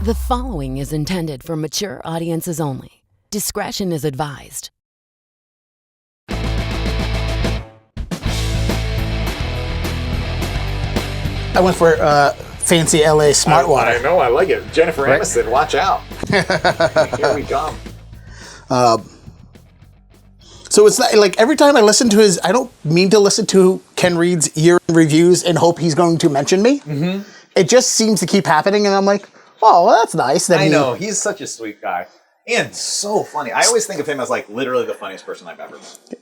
The following is intended for mature audiences only. Discretion is advised. I went for fancy LA smart water. I know, I like it. Jennifer Aniston, watch out. Here we come. So it's not, like every time I listen to his, I don't mean to listen to Ken Reed's year in reviews and hope he's going to mention me. Mm-hmm. It just seems to keep happening, and I'm like, oh, well, that's nice. That I know, he's such a sweet guy. And so funny. I always think of him as like literally the funniest person I've ever met.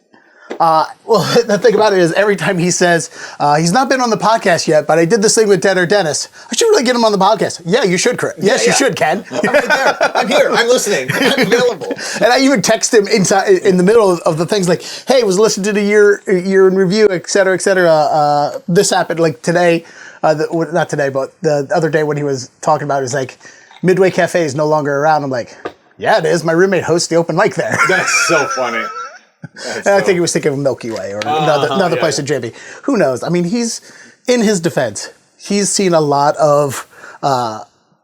Well, the thing about it is every time he says, he's not been on the podcast yet, but I did this thing with Ted or Dennis. I should really get him on the podcast. Yeah, you should, Chris. Yes, you should, Ken. I'm right there. I'm here. I'm listening. I'm available. And I even text him in the middle of the things like, hey, was listening to the year in review, et cetera, et cetera. This happened like today, not today, but the other day when he was talking about it, was like, Midway Cafe is no longer around. I'm like, yeah, it is. My roommate hosts the open mic there. That's so funny. And I think he was thinking of Milky Way or another place in JB. Who knows? I mean, he's, in his defense, he's seen a lot of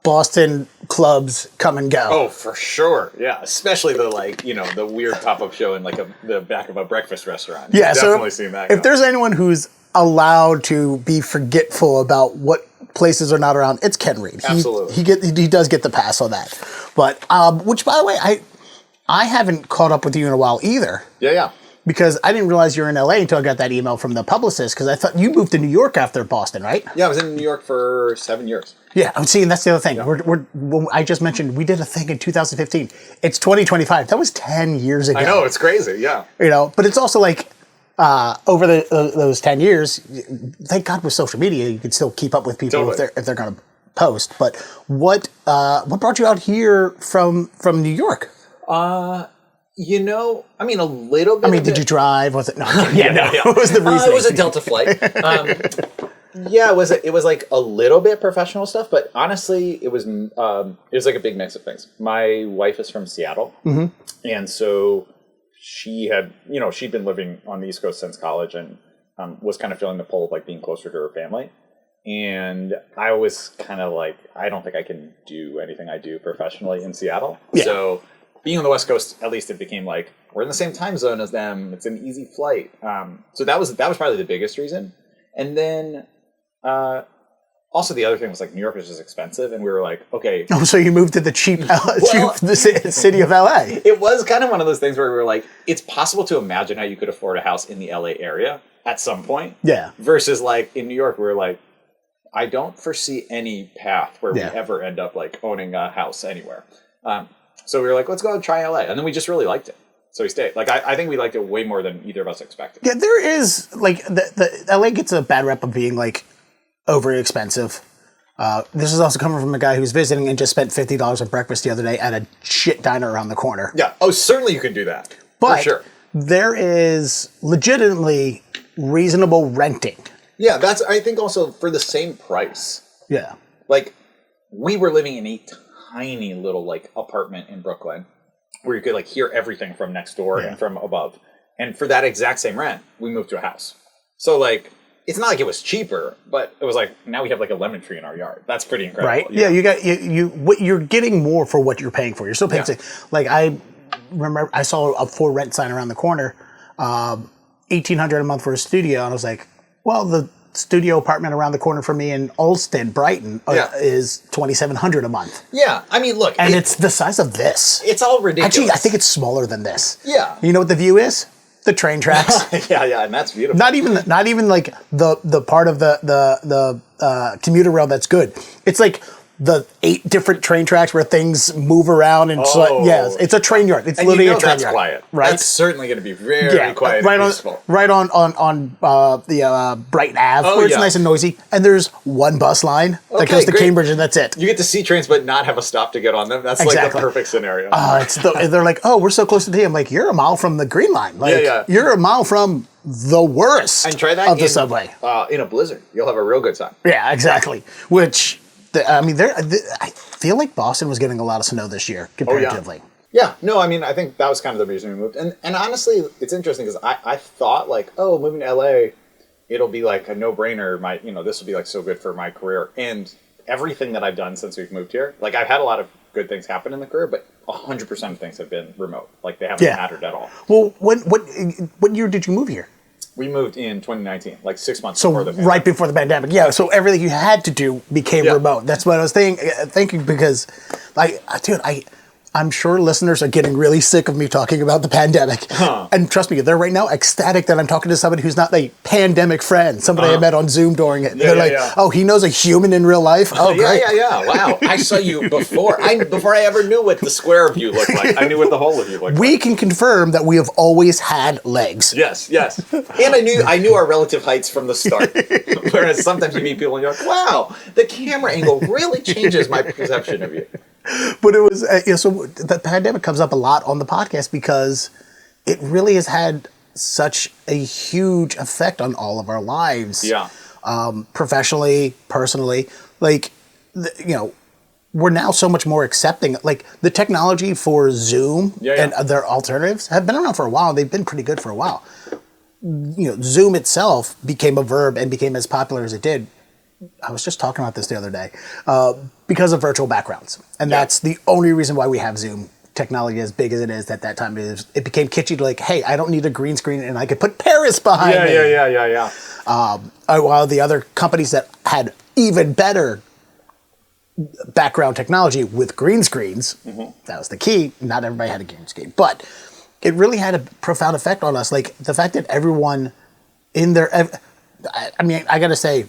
Boston clubs come and go. Oh, for sure. Yeah. Especially the weird pop-up show in the back of a breakfast restaurant. Yeah, definitely seen that. If there's anyone who's allowed to be forgetful about what places are not around, it's Ken Reed. Absolutely. He does get the pass on that. But, which, by the way, I haven't caught up with you in a while either. Yeah. Because I didn't realize you were in LA until I got that email from the publicist, because I thought you moved to New York after Boston, right? Yeah, I was in New York for 7 years. Yeah, I'm seeing that's the other thing. Yeah. I just mentioned we did a thing in 2015. It's 2025. That was 10 years ago. I know, it's crazy, yeah. But it's also like over those 10 years, thank God with social media, you can still keep up with people if they're going to post. But what brought you out here from New York? A little bit. I mean, did you drive? Was it? No. What was the reason? It was a Delta flight. It was like a little bit professional stuff, but honestly, it was like a big mix of things. My wife is from Seattle, mm-hmm. and so she had, she'd been living on the East Coast since college, and was kind of feeling the pull of like being closer to her family. And I was kind of like, I don't think I can do anything I do professionally in Seattle. Yeah. So being on the West Coast, at least it became like, we're in the same time zone as them. It's an easy flight. So that was probably the biggest reason. And then also the other thing was like New York was just expensive. And we were like, okay. Oh, so you moved to the cheap city of LA. It was kind of one of those things where we were like, it's possible to imagine how you could afford a house in the LA area at some point. Yeah. Versus like in New York, we were like, I don't foresee any path where we ever end up like owning a house anywhere. So we were like, let's go and try LA. And then we just really liked it. So we stayed. Like, I think we liked it way more than either of us expected. Yeah, there is, like, the LA gets a bad rep of being, like, overly expensive. This is also coming from a guy who's visiting and just spent $50 on breakfast the other day at a shit diner around the corner. Yeah. Oh, certainly you can do that. But for sure. There is legitimately reasonable renting. Yeah, that's, I think, also for the same price. Yeah. Like, we were living in a tiny little like apartment in Brooklyn where you could like hear everything from next door and from above. And for that exact same rent, we moved to a house. So like, it's not like it was cheaper, but it was like, now we have like a lemon tree in our yard. That's pretty incredible. Right. Yeah. You're getting more for what you're paying for. You're still paying. Like I remember I saw a for rent sign around the corner, $1,800 a month for a studio. And I was like, well, the studio apartment around the corner for me in Olmsted, Brighton, is $2,700 a month. Yeah, I mean, look, and it's the size of this. It's all ridiculous. Actually, I think it's smaller than this. Yeah, you know what the view is? The train tracks. yeah, and that's beautiful. Not even like the part of the commuter rail that's good. It's like the 8 different train tracks where things move around and it's a train yard. It's literally a train yard. Quiet, right? That's certainly going to be very quiet and peaceful. Right on the Brighton Ave, where it's nice and noisy. And there's one bus line that goes to Cambridge, and that's it. You get to see trains, but not have a stop to get on them. That's like the perfect scenario. They're like, oh, we're so close to the. I'm like, you're a mile from the Green Line. Like, you're a mile from the worst and try that of the subway. In a blizzard, you'll have a real good time. Yeah, exactly. Which. I feel like Boston was getting a lot of snow this year, comparatively. Yeah, no, I mean, I think that was kind of the reason we moved. And honestly, it's interesting because I thought like, oh, moving to LA, it'll be like a no-brainer. This will be like so good for my career. And everything that I've done since we've moved here, like I've had a lot of good things happen in the career, but 100% of things have been remote. Like they haven't mattered at all. Well, what year did you move here? We moved in 2019, like 6 months So before the pandemic. right before the pandemic. Yeah. So everything you had to do became remote. That's what I was thinking because, like, dude, I'm sure listeners are getting really sick of me talking about the pandemic. And trust me, they're right now ecstatic that I'm talking to somebody who's not a pandemic friend, somebody I met on Zoom during it. They're like, oh, he knows a human in real life? Oh, great. Yeah. Wow. I saw you before I ever knew what the square of you looked like. I knew what the whole of you looked like. We can confirm that we have always had legs. Yes. And I knew our relative heights from the start. Whereas sometimes you meet people and you're like, wow, the camera angle really changes my perception of you. But it was, so the pandemic comes up a lot on the podcast because it really has had such a huge effect on all of our lives. Yeah. Professionally, personally. Like, we're now so much more accepting. Like, the technology for Zoom and their alternatives have been around for a while. They've been pretty good for a while. Zoom itself became a verb and became as popular as it did. I was just talking about this the other day, because of virtual backgrounds. And that's the only reason why we have Zoom technology as big as it is at that time. It became kitschy to like, hey, I don't need a green screen and I could put Paris behind me. Yeah. While the other companies that had even better background technology with green screens, that was the key. Not everybody had a green screen. But it really had a profound effect on us. Like the fact that everyone in their... I mean, I got to say,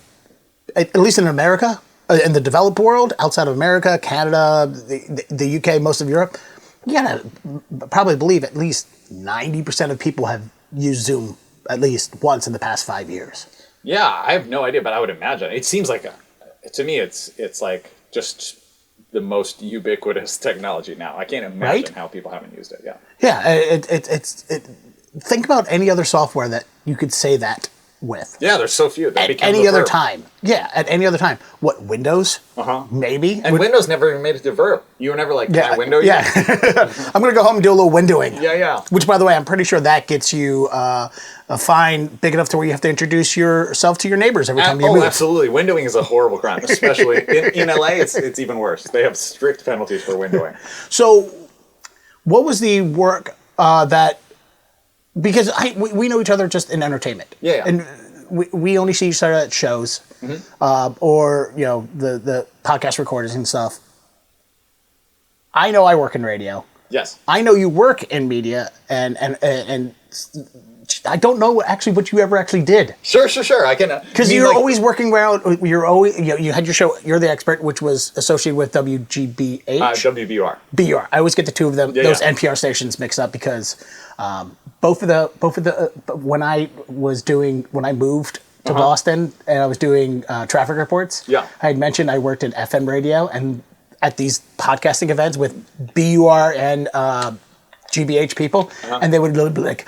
at least in America, in the developed world, outside of America, Canada, the UK, most of Europe, you gotta probably believe at least 90% of people have used Zoom at least once in the past 5 years. Yeah, I have no idea, but I would imagine. It seems like, to me, it's like just the most ubiquitous technology now. I can't imagine how people haven't used it. Yeah. Yeah, think about any other software that you could say that with. Yeah, there's so few. At any other time. Yeah, at any other time. What, Windows? Maybe. And Windows never even made it to verb. You were never like, can I window you? Yeah. I'm going to go home and do a little windowing. Yeah. Which, by the way, I'm pretty sure that gets you a fine big enough to where you have to introduce yourself to your neighbors every time you move. Oh, absolutely. Windowing is a horrible crime, especially in LA. It's even worse. They have strict penalties for windowing. So, what was the work that... Because we know each other just in entertainment. Yeah. And we only see each other at shows, or the podcast recordings and stuff. I know I work in radio. Yes. I know you work in media, and I don't know what you ever actually did. Sure. I can. Because you're always working around. You're always you had your show. You're the Expert, which was associated with WGBH. WBUR. BUR. I always get the two of them, those NPR stations mixed up because both of the when I moved to Boston and I was doing traffic reports. Yeah. I had mentioned I worked in FM radio and at these podcasting events with BUR and GBH people, and they would be like,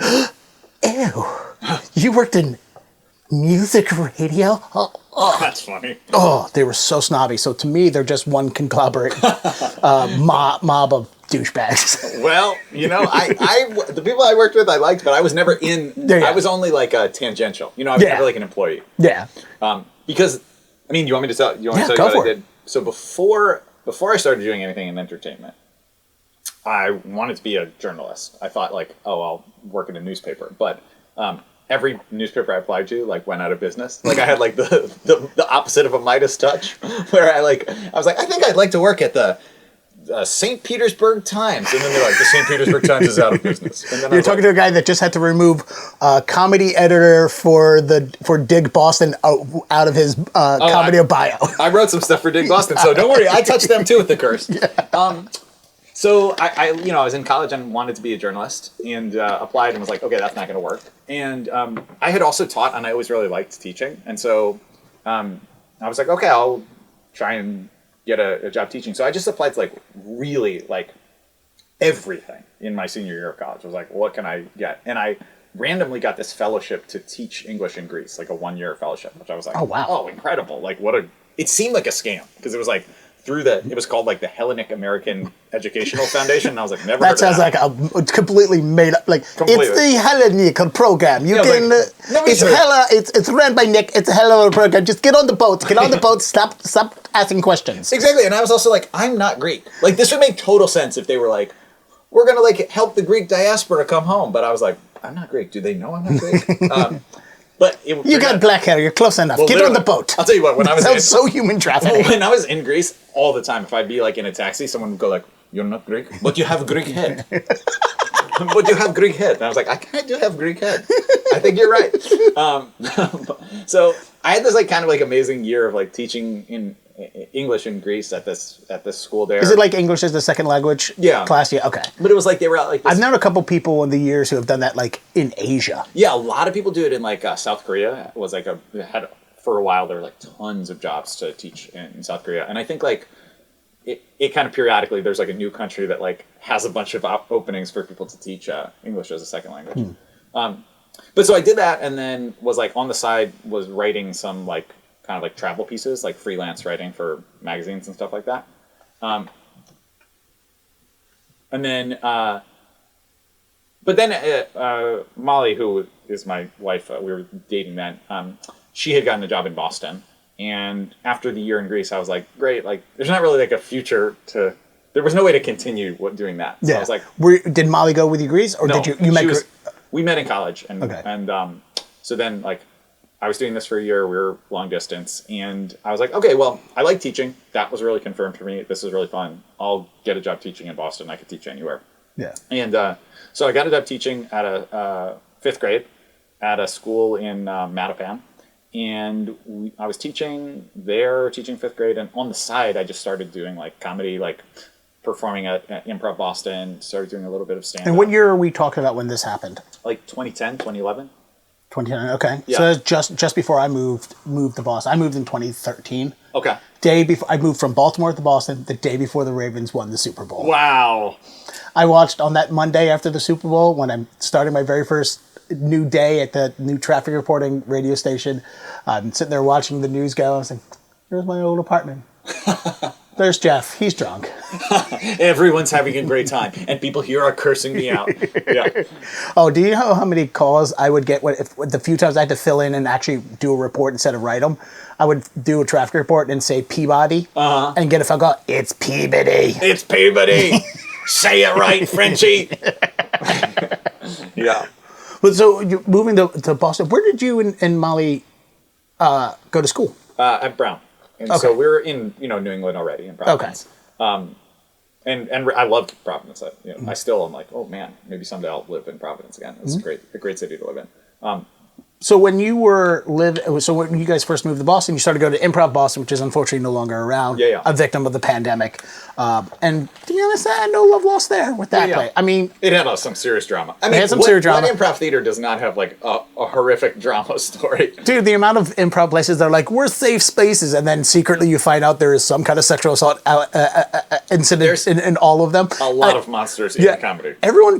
"Ew, you worked in music radio?" That's funny. Oh, they were so snobby. So to me, they're just one conglomerate mob of douchebags. Well, the people I worked with I liked, but I was never in. I was only like a tangential. I was never like an employee. Yeah. Because you want me to tell you what I did? So before I started doing anything in entertainment, I wanted to be a journalist. I thought I'll work in a newspaper, but every newspaper I applied to went out of business. I had the opposite of a Midas touch, where I was like, I think I'd like to work at the St. Petersburg Times, and then they're like, the St. Petersburg Times is out of business. And then you're talking to a guy that just had to remove comedy editor for Dig Boston out of his comedy bio. I wrote some stuff for Dig Boston, so don't worry, I touched them too with the curse. Yeah. So I was in college and wanted to be a journalist, and applied and was like, okay, that's not going to work. And I had also taught, and I always really liked teaching, and so I was like, okay, I'll try and get a job teaching. So I just applied to really everything in my senior year of college. I was like, what can I get? And I randomly got this fellowship to teach English in Greece, a 1-year fellowship, which I was like, oh wow, oh incredible! It seemed like a scam because it was through it was called like the Hellenic American Educational Foundation. And I was like, never That heard of sounds like a completely made up. Like Completely. it's the Hellenic program. You Yeah, can. like, It's heard. hella. It's run by Nick. It's a hell of a program. Just get on the boat. Get on the boat. Stop asking questions. Exactly. And I was also like, I'm not Greek. Like, this would make total sense if they were like, we're going to like help the Greek diaspora come home. But I was like, I'm not Greek. Do they know I'm not Greek? But You got black hair. You're close enough. Well, Get on the literally, boat. I'll tell you what, when I was Sounds so human trafficking. when I was in Greece, all the time, if I'd be like in a taxi, someone would go like, you're not Greek, but you have Greek head. But you have Greek head. And I was like, I kind of do have Greek head. I think you're right. So I had this like kind of like amazing year of like teaching in English in Greece at this school there. Is it like English as the second language? Yeah. Class? Yeah. Okay. But it was like they were out like this. I've known a couple people in the years who have done that, like in Asia. Yeah, a lot of people do it in like South Korea. It was like for a while there were like tons of jobs to teach in South Korea, and I think like it kind of periodically there's like a new country that like has a bunch of openings for people to teach English as a second language. But so I did that, and then was like on the side was writing some like kind of like travel pieces, like freelance writing for magazines and stuff like that. And then, but then Molly, who is my wife, we were dating then. She had gotten a job in Boston, and after the year in Greece, I was like, great. Like, there's not really like a future to. There was no way to continue doing that. So I was like, did Molly go with you Greece, or no, did you met? We met in college, and Okay. and so then like I was doing this for a year. We were long distance, and I was like, okay, well, I like teaching. That was really confirmed for me. This is really fun. I'll get a job teaching in Boston. I could teach anywhere. Yeah. And so I got a job teaching at a fifth grade at a school in Mattapan. And I was teaching there, teaching fifth grade. And on the side, I just started doing like comedy, like performing at Improv Boston, started doing a little bit of stand-up. And what year are we talking about when this happened? Like 2010, 2011. 2010. Okay. Yeah. So that's just before I moved to Boston. I moved in 2013. Okay. Day before I moved from Baltimore to Boston, the day before the Ravens won the Super Bowl. Wow. I watched on that Monday after the Super Bowl when I'm starting my very first new day at the new traffic reporting radio station. I'm sitting there watching the news go. I was like, here's my old apartment. There's Jeff. He's drunk. Everyone's having a great time. And people here are cursing me out. Yeah. Oh, do you know how many calls I would get if the few times I had to fill in and actually do a report instead of write them? I would do a traffic report and say Peabody and get a phone call. It's Peabody. It's Peabody. Say it right, Frenchie. Yeah. But so you're moving to Boston. Where did you and Molly go to school? At Brown. And so we were in, New England already in Providence. Okay. And I loved Providence. I still am like, oh man, maybe someday I'll live in Providence again. It's a great city to live in. So when you when you guys first moved to Boston, you started to go to Improv Boston, which is unfortunately no longer around. Yeah. A victim of the pandemic. And to be honest, I had no love lost there with that play. I mean, it had some serious drama. I mean, it had some serious drama. What improv theater does not have like a horrific drama story? Dude, the amount of improv places that are like, we're safe spaces, and then secretly you find out there is some kind of sexual assault incident in all of them. A lot of monsters in comedy. Everyone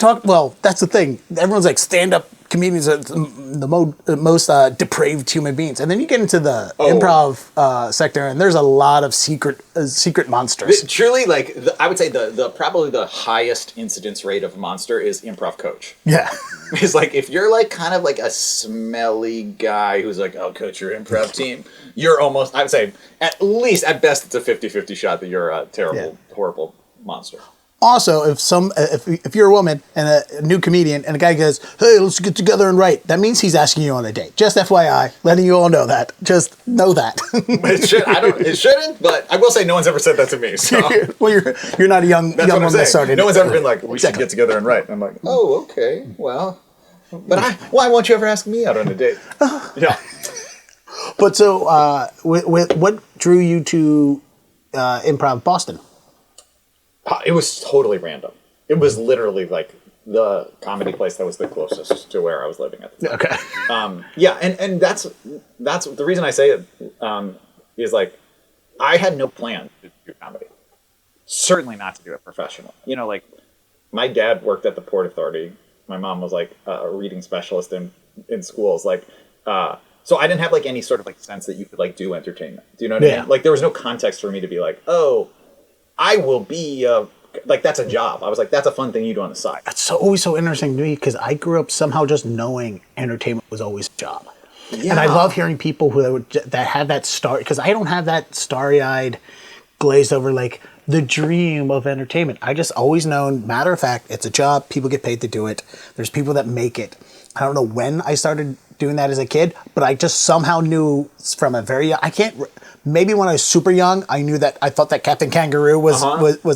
that's the thing. Everyone's like, stand-up comedians are the most depraved human beings. And then you get into the improv sector, and there's a lot of secret monsters. Truly, like, I would say the probably the highest incidence rate of monster is improv coach. Yeah. It's like, if you're like kind of like a smelly guy who's like, I'll coach your improv team, you're almost, I would say, at best, it's a 50-50 shot that you're a terrible, horrible monster. Also, if you're a woman and a new comedian and a guy goes, hey, let's get together and write, that means he's asking you on a date. Just FYI, letting you all know that. Just know that. It shouldn't, but I will say no one's ever said that to me. So. Well, you're not a young woman that started. No one's ever been like, we should get together and write. And I'm like, oh, okay, well. But why won't you ever ask me out on a date? Yeah. But so, what drew you to Improv Boston? It was totally random. It was literally like the comedy place that was the closest to where I was living at the time. Okay. And that's the reason I say it is like I had no plan to do comedy. Certainly not to do it professionally. Like my dad worked at the Port Authority. My mom was like a reading specialist in schools. Like, so I didn't have like any sort of like sense that you could like do entertainment. Do you know what I mean? Like there was no context for me to be like, oh, I will be like that's a job. I was like, that's a fun thing you do on the side. That's always so interesting to me because I grew up somehow just knowing entertainment was always a job. Yeah. And I love hearing people that have that star, because I don't have that starry-eyed, glazed over, like, the dream of entertainment. I just always known, matter of fact, it's a job. People get paid to do it. There's people that make it. I don't know when I started doing that as a kid, but I just somehow knew from a very young, maybe when I was super young, I thought that Captain Kangaroo was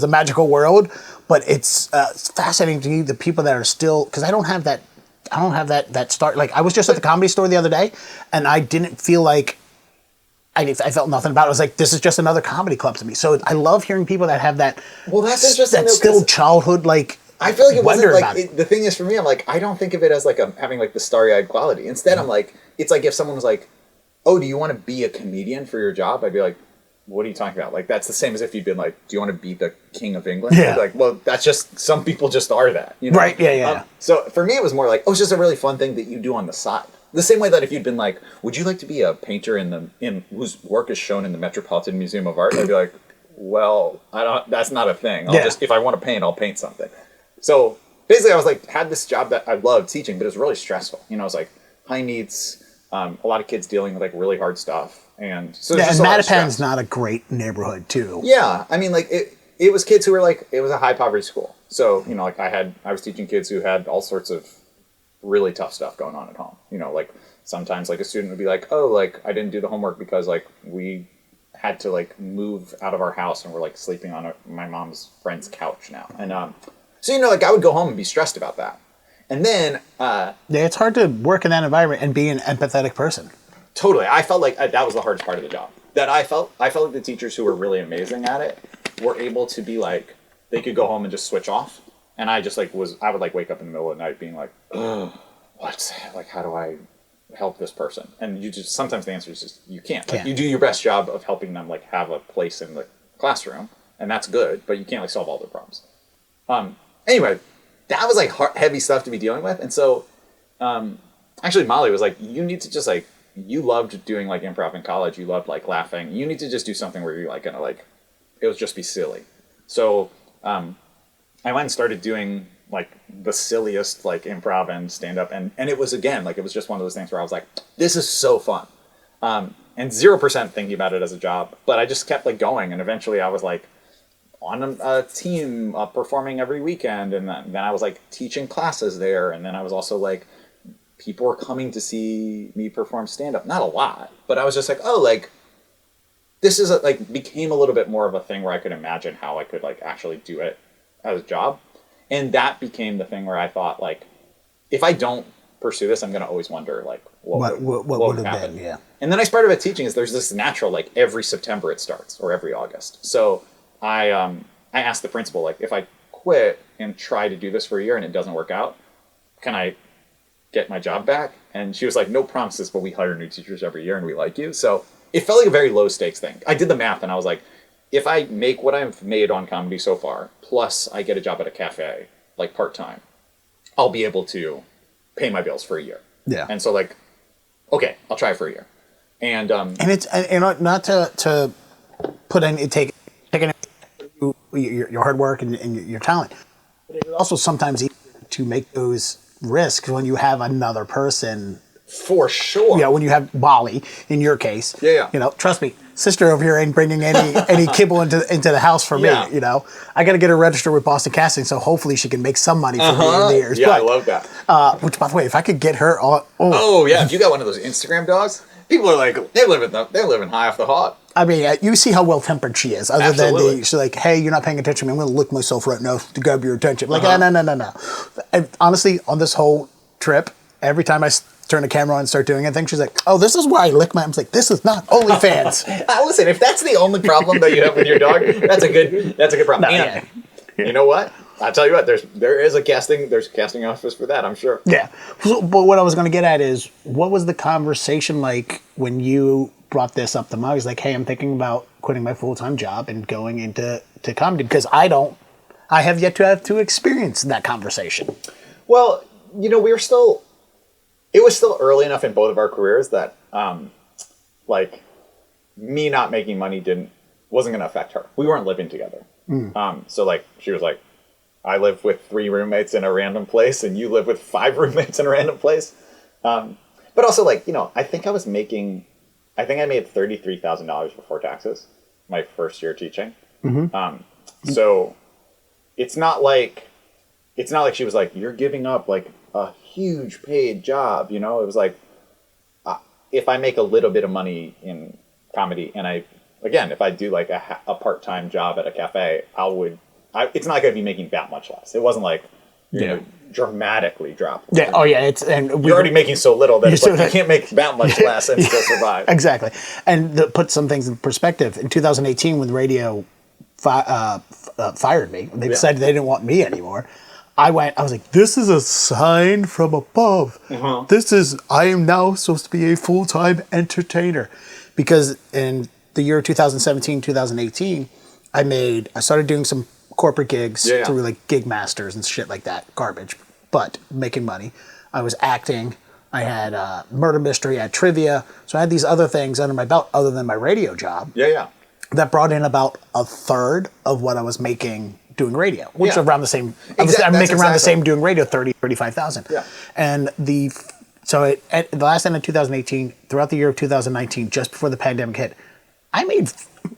a magical world, but it's fascinating to me, the people that are still, because I don't have that start. Like, I was just at the Comedy Store the other day, and I didn't feel like, I felt nothing about it. I was like, this is just another comedy club to me. So I love hearing people that have that, well, that's interesting, that still childhood, like, I feel like it wasn't like, the thing is for me, I'm like, I don't think of it as like having like the starry-eyed quality. Instead, I'm like, it's like if someone was like, oh, do you want to be a comedian for your job? I'd be like, what are you talking about? Like, that's the same as if you'd been like, do you want to be the king of England? Yeah. I'd be like, well, that's just, some people just are that. You know? Right, yeah. So for me, it was more like, oh, it's just a really fun thing that you do on the side. The same way that if you'd been like, would you like to be a painter whose work is shown in the Metropolitan Museum of Art? I'd be like, well, that's not a thing. If I want to paint, I'll paint something. So basically I was like, had this job that I loved teaching, but it was really stressful. You know, it was like high needs, a lot of kids dealing with like really hard stuff. And so and Mattapan's not a great neighborhood too. Yeah. I mean, like it was kids who were like, it was a high poverty school. So, you know, like I was teaching kids who had all sorts of really tough stuff going on at home. You know, like sometimes like a student would be like, oh, like I didn't do the homework because like we had to like move out of our house and we're like sleeping on my mom's friend's couch now. And so, you know, like I would go home and be stressed about that. And then yeah, it's hard to work in that environment and be an empathetic person. Totally. I felt like that was the hardest part of the job. That I felt like the teachers who were really amazing at it were able to be like, they could go home and just switch off. And I just like I would like wake up in the middle of the night being like, oh, how do I help this person? And you just, sometimes the answer is just, you can't. Like, you do your best job of helping them like have a place in the classroom, and that's good, but you can't like solve all their problems. Anyway, that was like heavy stuff to be dealing with. And so, actually Molly was like, you need to just like, you loved doing like improv in college. You loved like laughing. You need to just do something where you're like gonna like, it would just be silly. So, I went and started doing like the silliest like improv and stand up, and it was again like it was just one of those things where I was like, this is so fun, and 0% thinking about it as a job, but I just kept like going, and eventually I was like on a team performing every weekend, and then I was like teaching classes there, and then I was also like people were coming to see me perform stand up, not a lot, but I was just like, oh, like this is like became a little bit more of a thing where I could imagine how I could like actually do it as a job. And that became the thing where I thought, like, if I don't pursue this, I'm going to always wonder, like, what would have happened. Been, yeah. And then I started with teaching. There's this natural, like, every September it starts, or every August. So I asked the principal, like, if I quit and try to do this for a year and it doesn't work out, can I get my job back? And she was like, no promises, but we hire new teachers every year and we like you. So it felt like a very low stakes thing. I did the math and I was like, if I make what I've made on comedy so far, plus I get a job at a cafe, like part-time, I'll be able to pay my bills for a year. Yeah. And so like, okay, I'll try it for a year. And it's, and not to put any, take your hard work and your talent, but it's also sometimes easier to make those risks when you have another person. For sure. Yeah, when you have Molly, in your case. Yeah. You know, trust me, sister over here ain't bringing any kibble into the house for me. You know, I got to get her registered with Boston Casting, so hopefully she can make some money for me in the years. Yeah, but, I love that. Which, by the way, if I could get her on. Oh yeah, if you got one of those Instagram dogs, people are like, they're living high off the hog. I mean, you see how well tempered she is. Other than she's like, hey, you're not paying attention to me. I'm going to lick myself right now to grab your attention. Like, no. And honestly, on this whole trip, every time I turn the camera on and start doing anything, she's like, oh, this is where I lick my... I'm like, this is not OnlyFans. Listen, if that's the only problem that you have with your dog, that's a good problem. And you know what? I'll tell you what, there's a casting office for that, I'm sure. Yeah. So, but what I was going to get at is, what was the conversation like when you brought this up to Molly? He's like, hey, I'm thinking about quitting my full-time job and going into comedy, because I have yet to have to experience that conversation. Well, you know, it was still early enough in both of our careers that, like, me not making money wasn't going to affect her. We weren't living together. So like she was like, I live with 3 roommates in a random place, and you live with 5 roommates in a random place. But also, like, you know, I think I made $33,000 before taxes my first year teaching. So it's not like she was like, you're giving up like a huge paid job, you know. It was like, if I make a little bit of money in comedy, and if I do like a part-time job at a cafe, it's not going to be making that much less. It wasn't like, you know, dramatically drop. Yeah. Oh yeah. You're already making so little that it's like you can't make that much less and still survive. Exactly. And to put some things in perspective, in 2018, when the radio fired me, they decided they didn't want me anymore. I was like, this is a sign from above. I am now supposed to be a full-time entertainer. Because in the year 2017, 2018, I started doing some corporate gigs through like Gig Masters and shit like that. Garbage, but making money. I was acting. I had murder mystery. I had trivia. So I had these other things under my belt other than my radio job. That brought in about a third of what I was making doing radio, which is around the same. I'm making around the same doing radio, 35,000. And at the last end of 2018, throughout the year of 2019, just before the pandemic hit, I made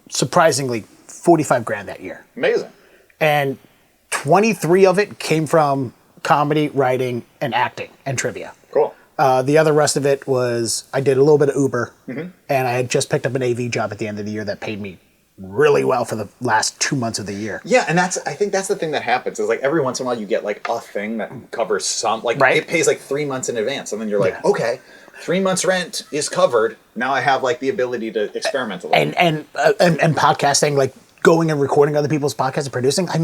surprisingly 45 grand that year. Amazing. And 23 of it came from comedy, writing, and acting and trivia. Cool. The other rest of it was I did a little bit of Uber, and I had just picked up an AV job at the end of the year that paid me really well for the last 2 months of the year. Yeah, and I think that's the thing that happens is like every once in a while you get like a thing that covers some, like it pays like 3 months in advance, and then you're like, okay, 3 months rent is covered. Now I have like the ability to experiment a little. And podcasting, like going and recording other people's podcasts and producing, I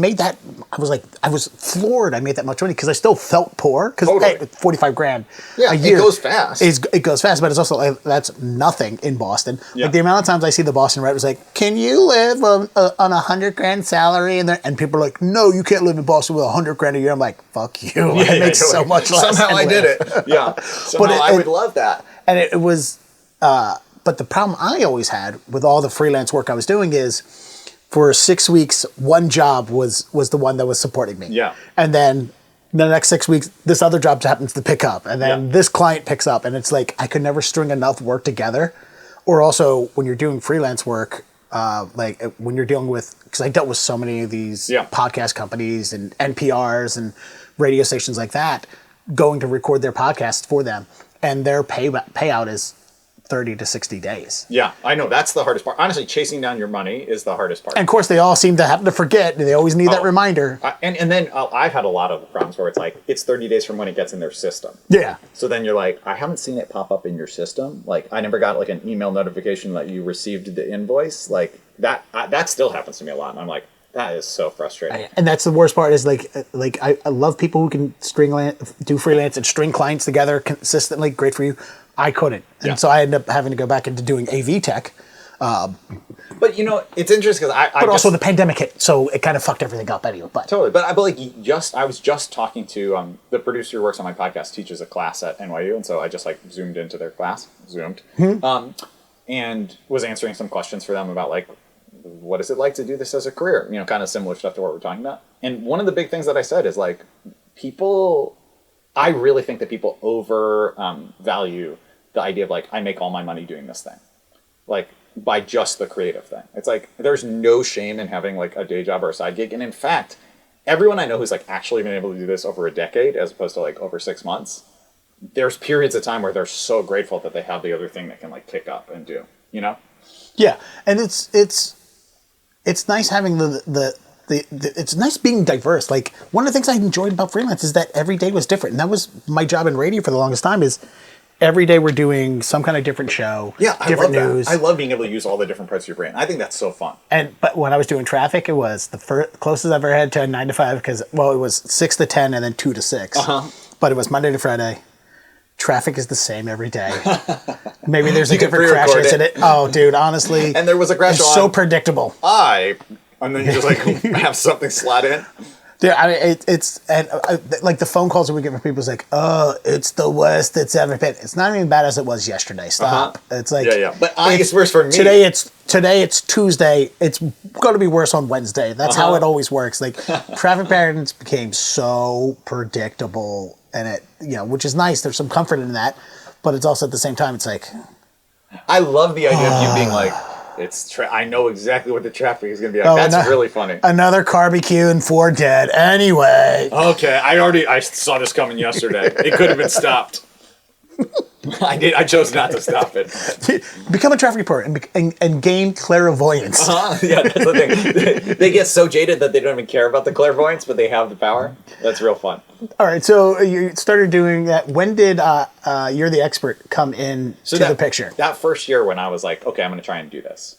was floored. I made that much money because I still felt poor because 45 grand a year. It goes fast. It goes fast, but it's also like, that's nothing in Boston. Like the amount of times I see the Boston Red was like, can you live on 100 grand salary? And people are like, no, you can't live in Boston with 100 grand a year. I'm like, fuck you. I make so much less. Somehow I did it. Somehow I would love that. And it was, but the problem I always had with all the freelance work I was doing is, for 6 weeks, one job was the one that was supporting me. Yeah. And then the next 6 weeks, this other job happens to pick up. And then this client picks up. And it's like, I could never string enough work together. Or also, when you're doing freelance work, like when you're dealing with, because I dealt with so many of these podcast companies and NPRs and radio stations like that, going to record their podcasts for them. And their payout is 30 to 60 days. Yeah, I know. That's the hardest part. Honestly, chasing down your money is the hardest part. And of course, they all seem to happen to forget. They always need that reminder. And then I've had a lot of problems where it's like, it's 30 days from when it gets in their system. Yeah. So then you're like, I haven't seen it pop up in your system. Like, I never got like an email notification that you received the invoice. Like, that still happens to me a lot. And I'm like, that is so frustrating. And that's the worst part is like I love people who can do freelance and string clients together consistently. Great for you. I couldn't. And so I ended up having to go back into doing AV tech. But you know, it's interesting because But also the pandemic hit, so it kind of fucked everything up anyway. But totally. But I was just talking to the producer who works on my podcast, teaches a class at NYU, and so I just like zoomed into their class, and was answering some questions for them about like, what is it like to do this as a career? You know, kind of similar stuff to what we're talking about. And one of the big things that I said is like, I really think that people value the idea of like, I make all my money doing this thing, like by just the creative thing. It's like, there's no shame in having like a day job or a side gig. And in fact, everyone I know who's like actually been able to do this over a decade, as opposed to like over 6 months, there's periods of time where they're so grateful that they have the other thing that can like kick up and do, you know? Yeah. And it's nice having it's nice being diverse. Like one of the things I enjoyed about freelance is that every day was different. And that was my job in radio for the longest time is every day we're doing some kind of different show, different news. I love being able to use all the different parts of your brain. I think that's so fun. But when I was doing traffic, it was the closest I've ever had to a 9 to 5 because, well, it was 6 to 10 and then 2 to 6. But it was Monday to Friday. Traffic is the same every day. Maybe there's a different crash incident. Oh, dude, honestly. And there was a crash it's so predictable. And then you just like have something slot in. Yeah, I mean, it's like the phone calls that we get from people is like, oh, it's the worst it's ever been. It's not even bad as it was yesterday. Stop. It's like But it's worse for me. Today it's Tuesday. It's going to be worse on Wednesday. That's how it always works. Like traffic patterns became so predictable, and it which is nice. There's some comfort in that, but it's also at the same time it's like, I love the idea of you being like, I know exactly what the traffic is going to be like. That's really funny. Another barbecue and 4 dead. Anyway. Okay, I saw this coming yesterday. It could have been stopped. I chose not to stop it. Become a traffic reporter and gain clairvoyance. Yeah, that's the thing. They get so jaded that they don't even care about the clairvoyance, but they have the power. That's real fun. All right, so you started doing that. When did You're the Expert come in the picture? That first year when I was like, okay, I'm going to try and do this.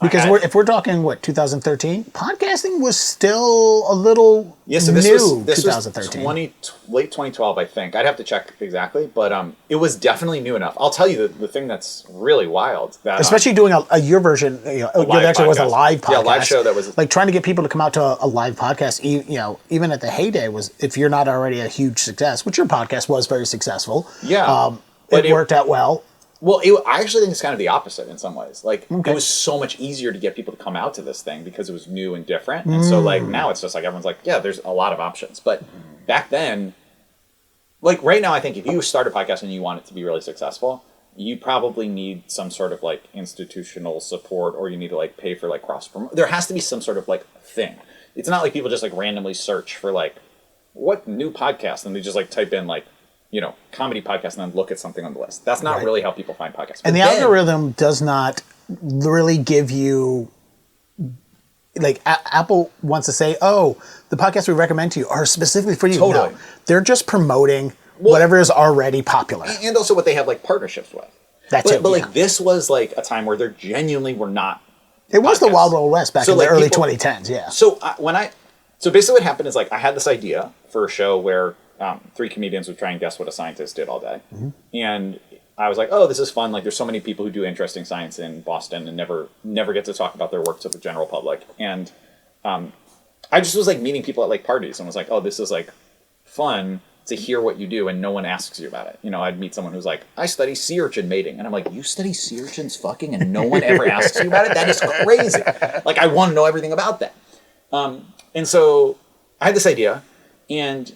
Because if we're talking, 2013? Podcasting was still a little this new, this 2013. Was late 2012, I think. I'd have to check exactly, but it was definitely new enough. I'll tell you the thing that's really wild. That, especially doing your version, You're the Expert was a live podcast. Yeah, a live show that was... Like, trying to get people to come out to a live podcast, even at the heyday, was, if you're not already a huge success, which your podcast was very successful. Yeah. It worked out well. Well, I actually think it's kind of the opposite in some ways. Like, It was so much easier to get people to come out to this thing because it was new and different. And so, like, now it's just like, everyone's like, yeah, there's a lot of options. But back then, like, right now, I think if you start a podcast and you want it to be really successful, you probably need some sort of, like, institutional support, or you need to, like, pay for, like, cross-promote. There has to be some sort of, like, thing. It's not like people just, like, randomly search for, like, what new podcast? And they just, like, type in, like, comedy podcast, and then look at something on the list. That's not really how people find podcasts. And the algorithm does not really give you, like, Apple wants to say, oh, the podcasts we recommend to you are specifically for you. Totally. No, they're just promoting whatever is already popular. And also what they have, like, partnerships with. But like, this was, like, a time where there genuinely were not It was the Wild Wild West back in the early 2010s, yeah. So So basically what happened is, like, I had this idea for a show where 3 comedians would try and guess what a scientist did all day. And I was like, oh, this is fun. Like, there's so many people who do interesting science in Boston and never get to talk about their work to the general public. And I just was, like, meeting people at, like, parties and was like, oh, this is, like, fun to hear what you do and no one asks you about it. I'd meet someone who's like, I study sea urchin mating. And I'm like, you study sea urchins fucking and no one ever asks you about it? That is crazy. Like, I want to know everything about that. And so I had this idea, and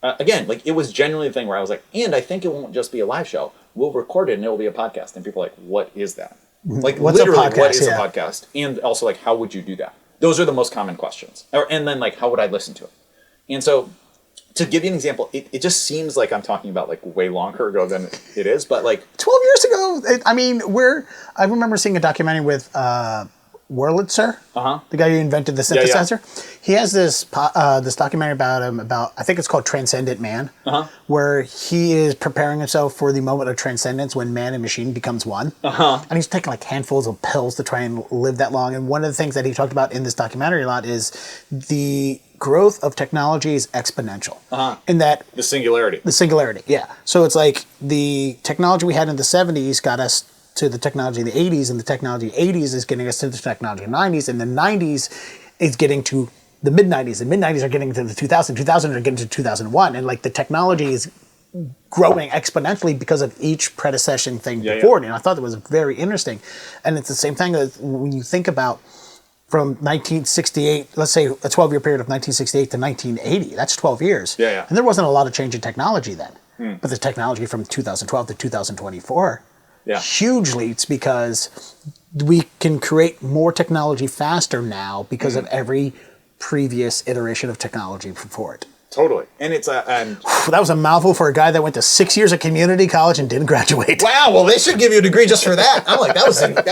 again, like, it was genuinely the thing where I was like, and I think it won't just be a live show. We'll record it and it will be a podcast. And people are like, what is that? Like, What's literally, a podcast? what is a podcast? And also, like, how would you do that? Those are the most common questions. And then, like, how would I listen to it? And so, to give you an example, it just seems like I'm talking about, like, way longer ago than it is. But, like, 12 years ago, I remember seeing a documentary with Wurlitzer, the guy who invented the synthesizer. He has this documentary about him, I think it's called Transcendent Man, where he is preparing himself for the moment of transcendence when man and machine becomes one. And he's taking, like, handfuls of pills to try and live that long. And one of the things that he talked about in this documentary a lot is the growth of technology is exponential. In that the singularity. Yeah. So it's like the technology we had in the 70s got us to the technology in the 80s, and the technology in the 80s is getting us to the technology in the 90s, and the 90s is getting to the mid-90s, and mid-90s are getting to the 2000s are getting to 2001, and, like, the technology is growing exponentially because of each predecessing thing before it, and I thought that was very interesting. And it's the same thing as when you think about from 1968, let's say a 12-year period of 1968 to 1980, that's 12 years. And there wasn't a lot of change in technology then. But the technology from 2012 to 2024, huge leaps, because we can create more technology faster now because of every previous iteration of technology before it. Totally. And it's and that was a mouthful for a guy that went to 6 years of community college and didn't graduate. Wow, well, they should give you a degree just for that. I'm like, that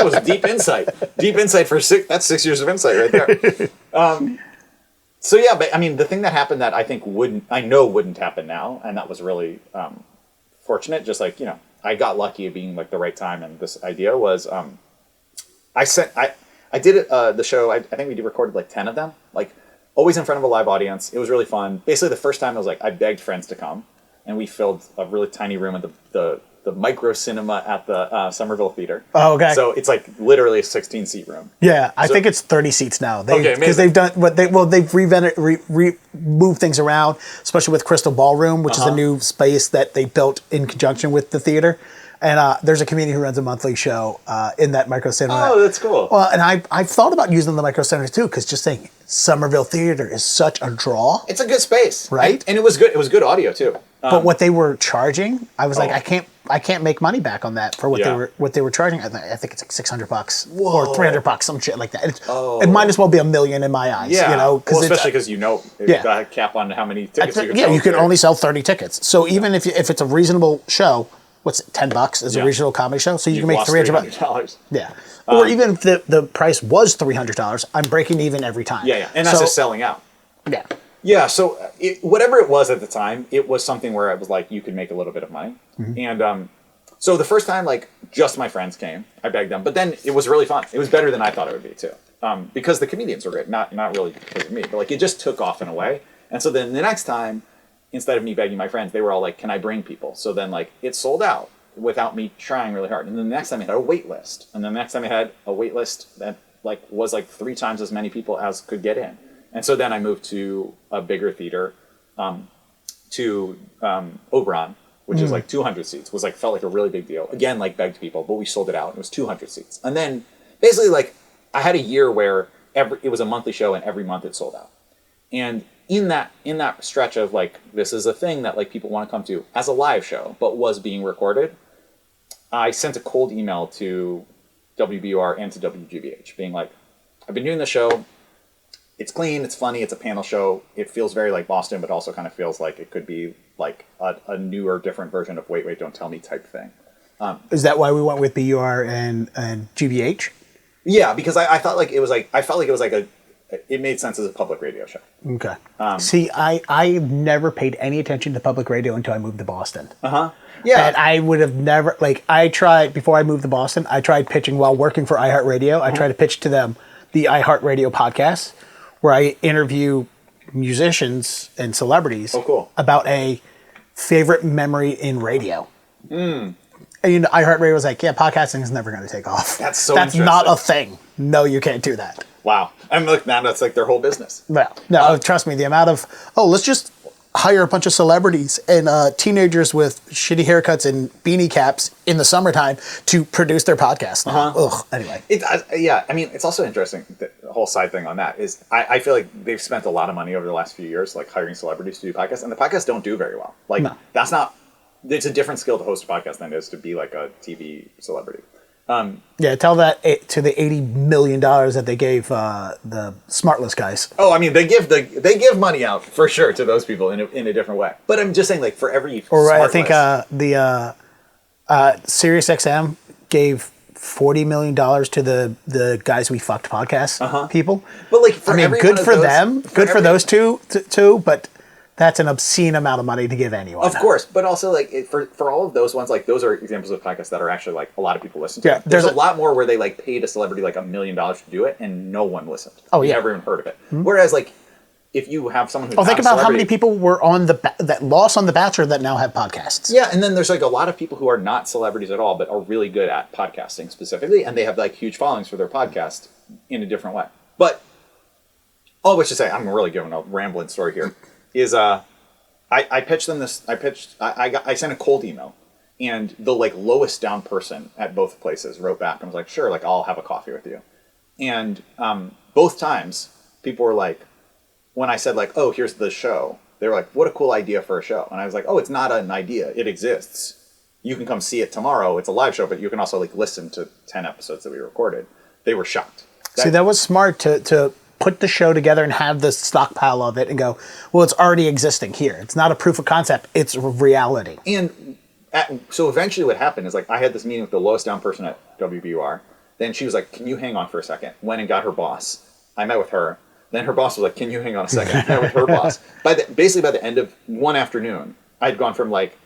was deep insight. Deep insight for that's 6 years of insight right there. So yeah, but I mean, the thing that happened that I think wouldn't happen now, and that was really fortunate, just like, I got lucky at being, like, the right time, and this idea was I did it the show, I think we recorded like 10 of them, like, always in front of a live audience. It was really fun. Basically, the first time I was like, I begged friends to come, and we filled a really tiny room at the the micro cinema at the Somerville Theater. Oh, okay. So it's like literally a 16-seat room. Yeah, I think it's 30 seats now. Okay, because they've done they've moved things around, especially with Crystal Ballroom, which is a new space that they built in conjunction with the theater. And there's a comedian who runs a monthly show in that micro cinema. Oh, that's cool. Well, and I've thought about using the micro cinema too, because just saying Somerville Theater is such a draw. It's a good space, right? And it was good. It was good audio too. But what they were charging, I was like, I can't make money back on that for what they were charging. I think it's like $600 or $300, some shit like that. It might as well be $1 million in my eyes. Yeah, you know, especially because you've got a cap on how many tickets you can sell. Yeah, you can only sell 30 tickets. So even if it's a reasonable show, what's it, $10 is a regional comedy show, so you can make $300. Yeah, or even if the price was $300, I'm breaking even every time. Yeah, and that's just selling out. Yeah. Yeah, so whatever it was at the time, it was something where I was like, you could make a little bit of money. Mm-hmm. And so the first time, like, just my friends came, I begged them, but then it was really fun. It was better than I thought it would be too, because the comedians were great. Not really because of me, but like it just took off in a way. And so then the next time, instead of me begging my friends, they were all like, can I bring people? So then like it sold out without me trying really hard. And then the next time I had a wait list. And then the next time I had a wait list that like was like 3 times as many people as could get in. And so then I moved to a bigger theater, to Oberon, which is like 200 seats. Felt like a really big deal. Again, like begged people, but we sold it out. It was 200 seats. And then basically like I had a year where it was a monthly show and every month it sold out. And in that stretch of like, this is a thing that like people want to come to as a live show, but was being recorded, I sent a cold email to WBUR and to WGBH being like, I've been doing the show. It's clean, it's funny, it's a panel show. It feels very like Boston, but also kind of feels like it could be like a newer, different version of Wait, Don't Tell Me type thing. Is that why we went with BUR and GBH? Yeah, because I felt like it was it made sense as a public radio show. Okay. See, I never paid any attention to public radio until I moved to Boston. Uh-huh. Yeah. And I would have never, before I moved to Boston, I tried pitching while working for iHeartRadio. I tried to pitch to them the iHeartRadio podcast, where I interview musicians and celebrities about a favorite memory in radio. And iHeartRadio was like, yeah, podcasting is never going to take off. That's not a thing. No, you can't do that. Wow. And look, now that's like their whole business. No, trust me, the amount of, let's just hire a bunch of celebrities and teenagers with shitty haircuts and beanie caps in the summertime to produce their podcast. Anyway. It's also interesting, the whole side thing on that is I feel like they've spent a lot of money over the last few years, like hiring celebrities to do podcasts, and the podcasts don't do very well. Like, it's a different skill to host a podcast than it is to be like a TV celebrity. Tell that to the $80 million that they gave the Smartless guys. Oh, I mean, they give money out for sure to those people in a different way. But I'm just saying, like for every I think the SiriusXM gave $40 million to the Guys We Fucked podcast people. But like, good for them, good for those two, but that's an obscene amount of money to give anyone. Of course, but also like for all of those ones, like those are examples of podcasts that are actually like a lot of people listen to. Yeah, there's a lot more where they like paid a celebrity like $1 million to do it, and no one listened. Oh yeah, never even heard of it. Mm-hmm. Whereas like if you have someone who's think about how many people were on that lost on The Bachelor that now have podcasts. Yeah, and then there's like a lot of people who are not celebrities at all, but are really good at podcasting specifically, and they have like huge followings for their podcast in a different way. But all which to say, I'm really giving a rambling story here. Is I pitched them this. I sent a cold email, and the like lowest down person at both places wrote back and was like, "Sure, like I'll have a coffee with you." And both times, people were like, when I said like, "Oh, here's the show," they were like, "What a cool idea for a show!" And I was like, "Oh, it's not an idea; it exists. You can come see it tomorrow. It's a live show, but you can also like listen to 10 episodes that we recorded." They were shocked. That was smart to put the show together and have the stockpile of it and go, well, it's already existing here. It's not a proof of concept. It's reality. And so eventually what happened is like I had this meeting with the lowest down person at WBUR. Then she was like, can you hang on for a second? Went and got her boss. I met with her. Then her boss was like, can you hang on a second? I met with her boss. Basically by the end of one afternoon, I had gone from like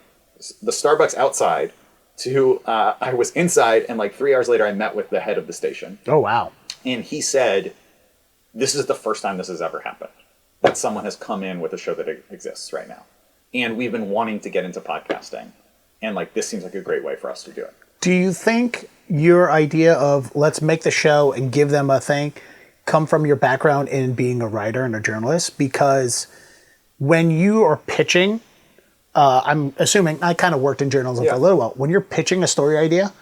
the Starbucks outside to I was inside, and like 3 hours later I met with the head of the station. Oh, wow. And he said, this is the first time this has ever happened, that someone has come in with a show that exists right now. And we've been wanting to get into podcasting. and like this seems like a great way for us to do it. Do you think your idea of let's make the show and give them a thing come from your background in being a writer and a journalist? Because when you are pitching, I'm assuming I kind of worked in journalism for a little while. When you're pitching a story idea,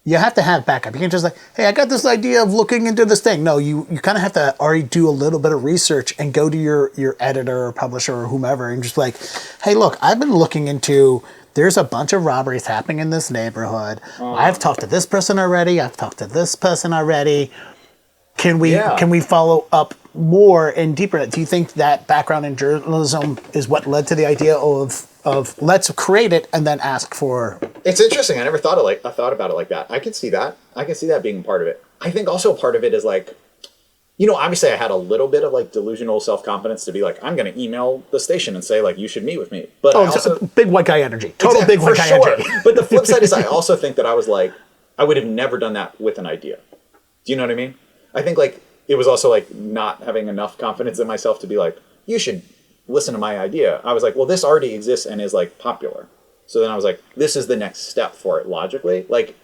you have to have backup. You can't just like, hey, I got this idea of looking into this thing. No, you kind of have to already do a little bit of research and go to your editor or publisher or whomever and just like, hey, look, I've been looking into, there's a bunch of robberies happening in this neighborhood. I've talked to this person already. I've talked to this person already. Can we follow up more and deeper? Do you think that background in journalism is what led to the idea of let's create it and then ask for? It's interesting. I never thought about it like that. I can see that. I can see that being part of it. I think also part of it is like, obviously I had a little bit of like delusional self-confidence to be like, I'm going to email the station and say like, you should meet with me. But I also, big white guy energy. Total big white guy energy. But the flip side is I also think that I was like, I would have never done that with an idea. Do you know what I mean? I think like it was also like not having enough confidence in myself to be like, you should listen to my idea. I was like, well, this already exists and is like popular. So then I was like, this is the next step for it logically. Like,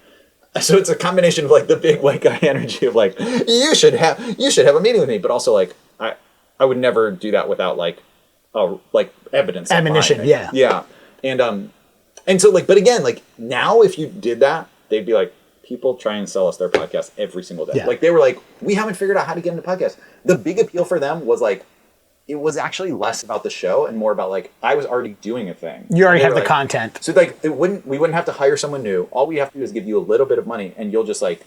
so it's a combination of like the big white guy energy of like, you should have a meeting with me, but also like I would never do that without like evidence. Ammunition, yeah. Yeah. And so like, but again, like now if you did that, they'd be like, people try and sell us their podcast every single day. Yeah. Like they were like, we haven't figured out how to get into podcasts. The big appeal for them was like, it was actually less about the show and more about like, I was already doing a thing. You already have the content. So like we wouldn't have to hire someone new. All we have to do is give you a little bit of money and you'll just like,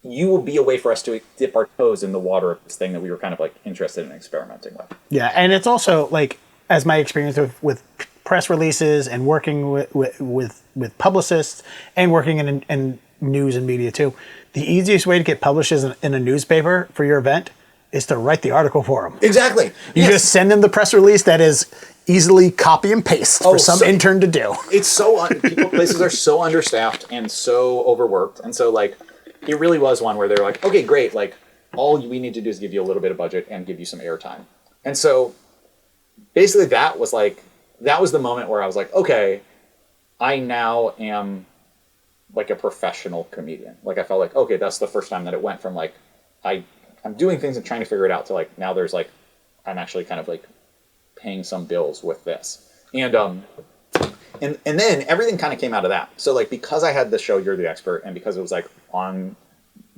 you will be a way for us to dip our toes in the water of this thing that we were kind of like interested in experimenting with. Yeah. And it's also like, as my experience with press releases and working with publicists and working in news and media too, the easiest way to get published in a newspaper for your event is to write the article for them. Exactly. You just send them the press release that is easily copy and paste for some intern to do. It's so places are so understaffed and so overworked, and so like it really was one where they're like, okay, great, like all we need to do is give you a little bit of budget and give you some airtime. And so basically that was the moment where I was like, okay, I now am like a professional comedian. Like I felt like, okay, that's the first time that it went from like I'm doing things and trying to figure it out to like now there's like I'm actually kind of like paying some bills with this. And then everything kind of came out of that. So like because I had the show You're the Expert and because it was like on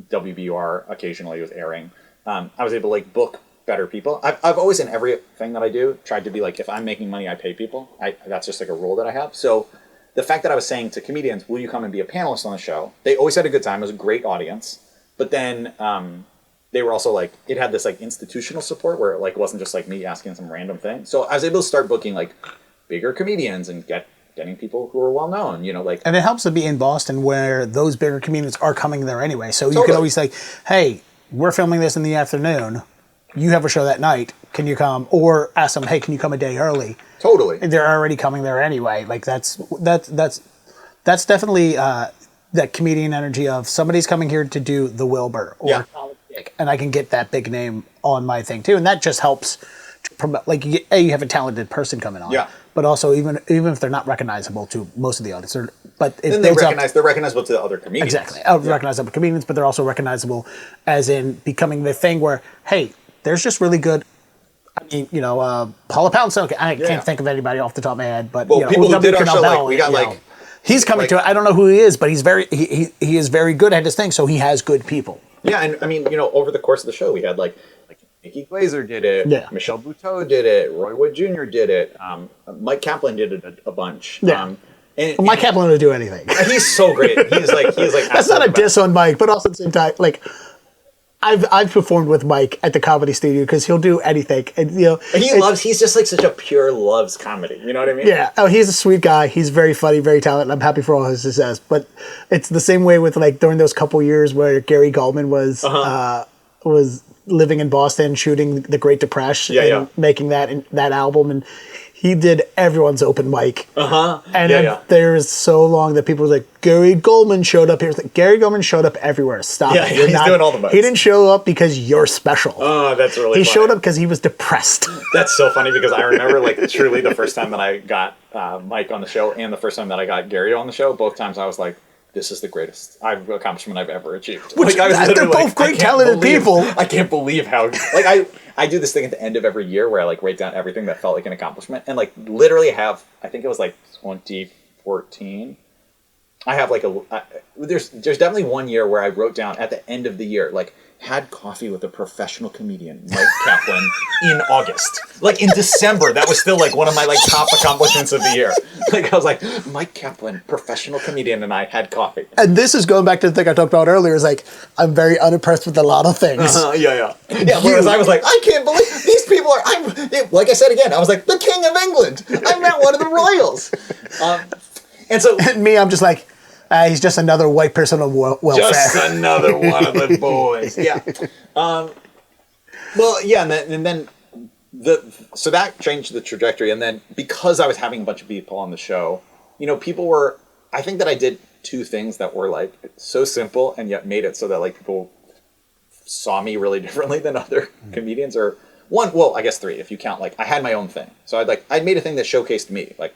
WBUR occasionally it was airing, I was able to like book better people. I've always in everything that I do tried to be like, if I'm making money, I pay people. That's just like a rule that I have. So the fact that I was saying to comedians, will you come and be a panelist on the show? They always had a good time. It was a great audience. But then they were also like, it had this like institutional support where it like wasn't just like me asking some random thing. So I was able to start booking like bigger comedians and getting people who are well known, like. And it helps to be in Boston where those bigger comedians are coming there anyway. So you can always say, hey, we're filming this in the afternoon. You have a show that night. Can you come? Or ask them, hey, can you come a day early? Totally. They're already coming there anyway. Like that's definitely that comedian energy of somebody's coming here to do the Wilbur or and I can get that big name on my thing too. And that just helps promote, like you have a talented person coming on. Yeah. But also even if they're not recognizable to most of the audience, they're recognizable to the other comedians. Exactly. Recognizable comedians, but they're also recognizable as in becoming the thing where, hey, there's just really good. I mean, Paula Poundstone. I can't think of anybody off the top of my head, but people who did our show, we got he's coming to it. I don't know who he is, but he's he is very good at his thing, so he has good people. Yeah, and I mean, over the course of the show, we had like Nikki Glaser did it, Michelle Buteau did it, Roy Wood Jr. did it, Mike Kaplan did it a bunch. Yeah. Mike Kaplan will do anything. He's so great. He's like that's not a diss on Mike, but also at the same time, like. I've performed with Mike at the Comedy Studio because he'll do anything, and he's just like such a pure loves comedy. You know what I mean? Yeah. Oh, he's a sweet guy. He's very funny, very talented. I'm happy for all his success. But it's the same way with like during those couple years where Gary Goldman was living in Boston, shooting The Great Depression, and making that album, and he did everyone's open mic. And Yeah. there was so long that people were like, Gary Goldman showed up here. It's like, Gary Goldman showed up everywhere. Stop it. He's doing all the mics. He didn't show up because you're special. Oh, that's really He funny. showed up because he was depressed. That's so funny because I remember, like, truly the first time that I got Mike on the show and the first time that I got Gary on the show, both times I was like, this is the greatest accomplishment I've ever achieved. Which, like, I was they're literally both like, great, talented people. I can't believe how, like, I do this thing at the end of every year where I, like, write down everything that felt like an accomplishment and, like, literally have, I think it was, like, 2014. I have, like, there's definitely one year where I wrote down at the end of the year, like, had coffee with a professional comedian, Mike Kaplan, in August. Like, in December, that was still, like, one of my, like, top accomplishments of the year. Like, I was like, Mike Kaplan, professional comedian, and I had coffee. And this is going back to the thing I talked about earlier, is like, I'm very unimpressed with a lot of things. Yeah, whereas I was like, I can't believe these people are, like I said again, I was like, the King of England. I'm not one of the royals. And so... And me, I'm just like, he's just another white person on welfare. Just another one of the boys. Yeah. Well, yeah, and then so that changed the trajectory. And then because I was having a bunch of people on the show, you know, people were, I think that I did two things that were like so simple and yet made it so that like people saw me really differently than other comedians, or one, well, I guess three, if you count, like I had my own thing. So I'd made a thing that showcased me. Like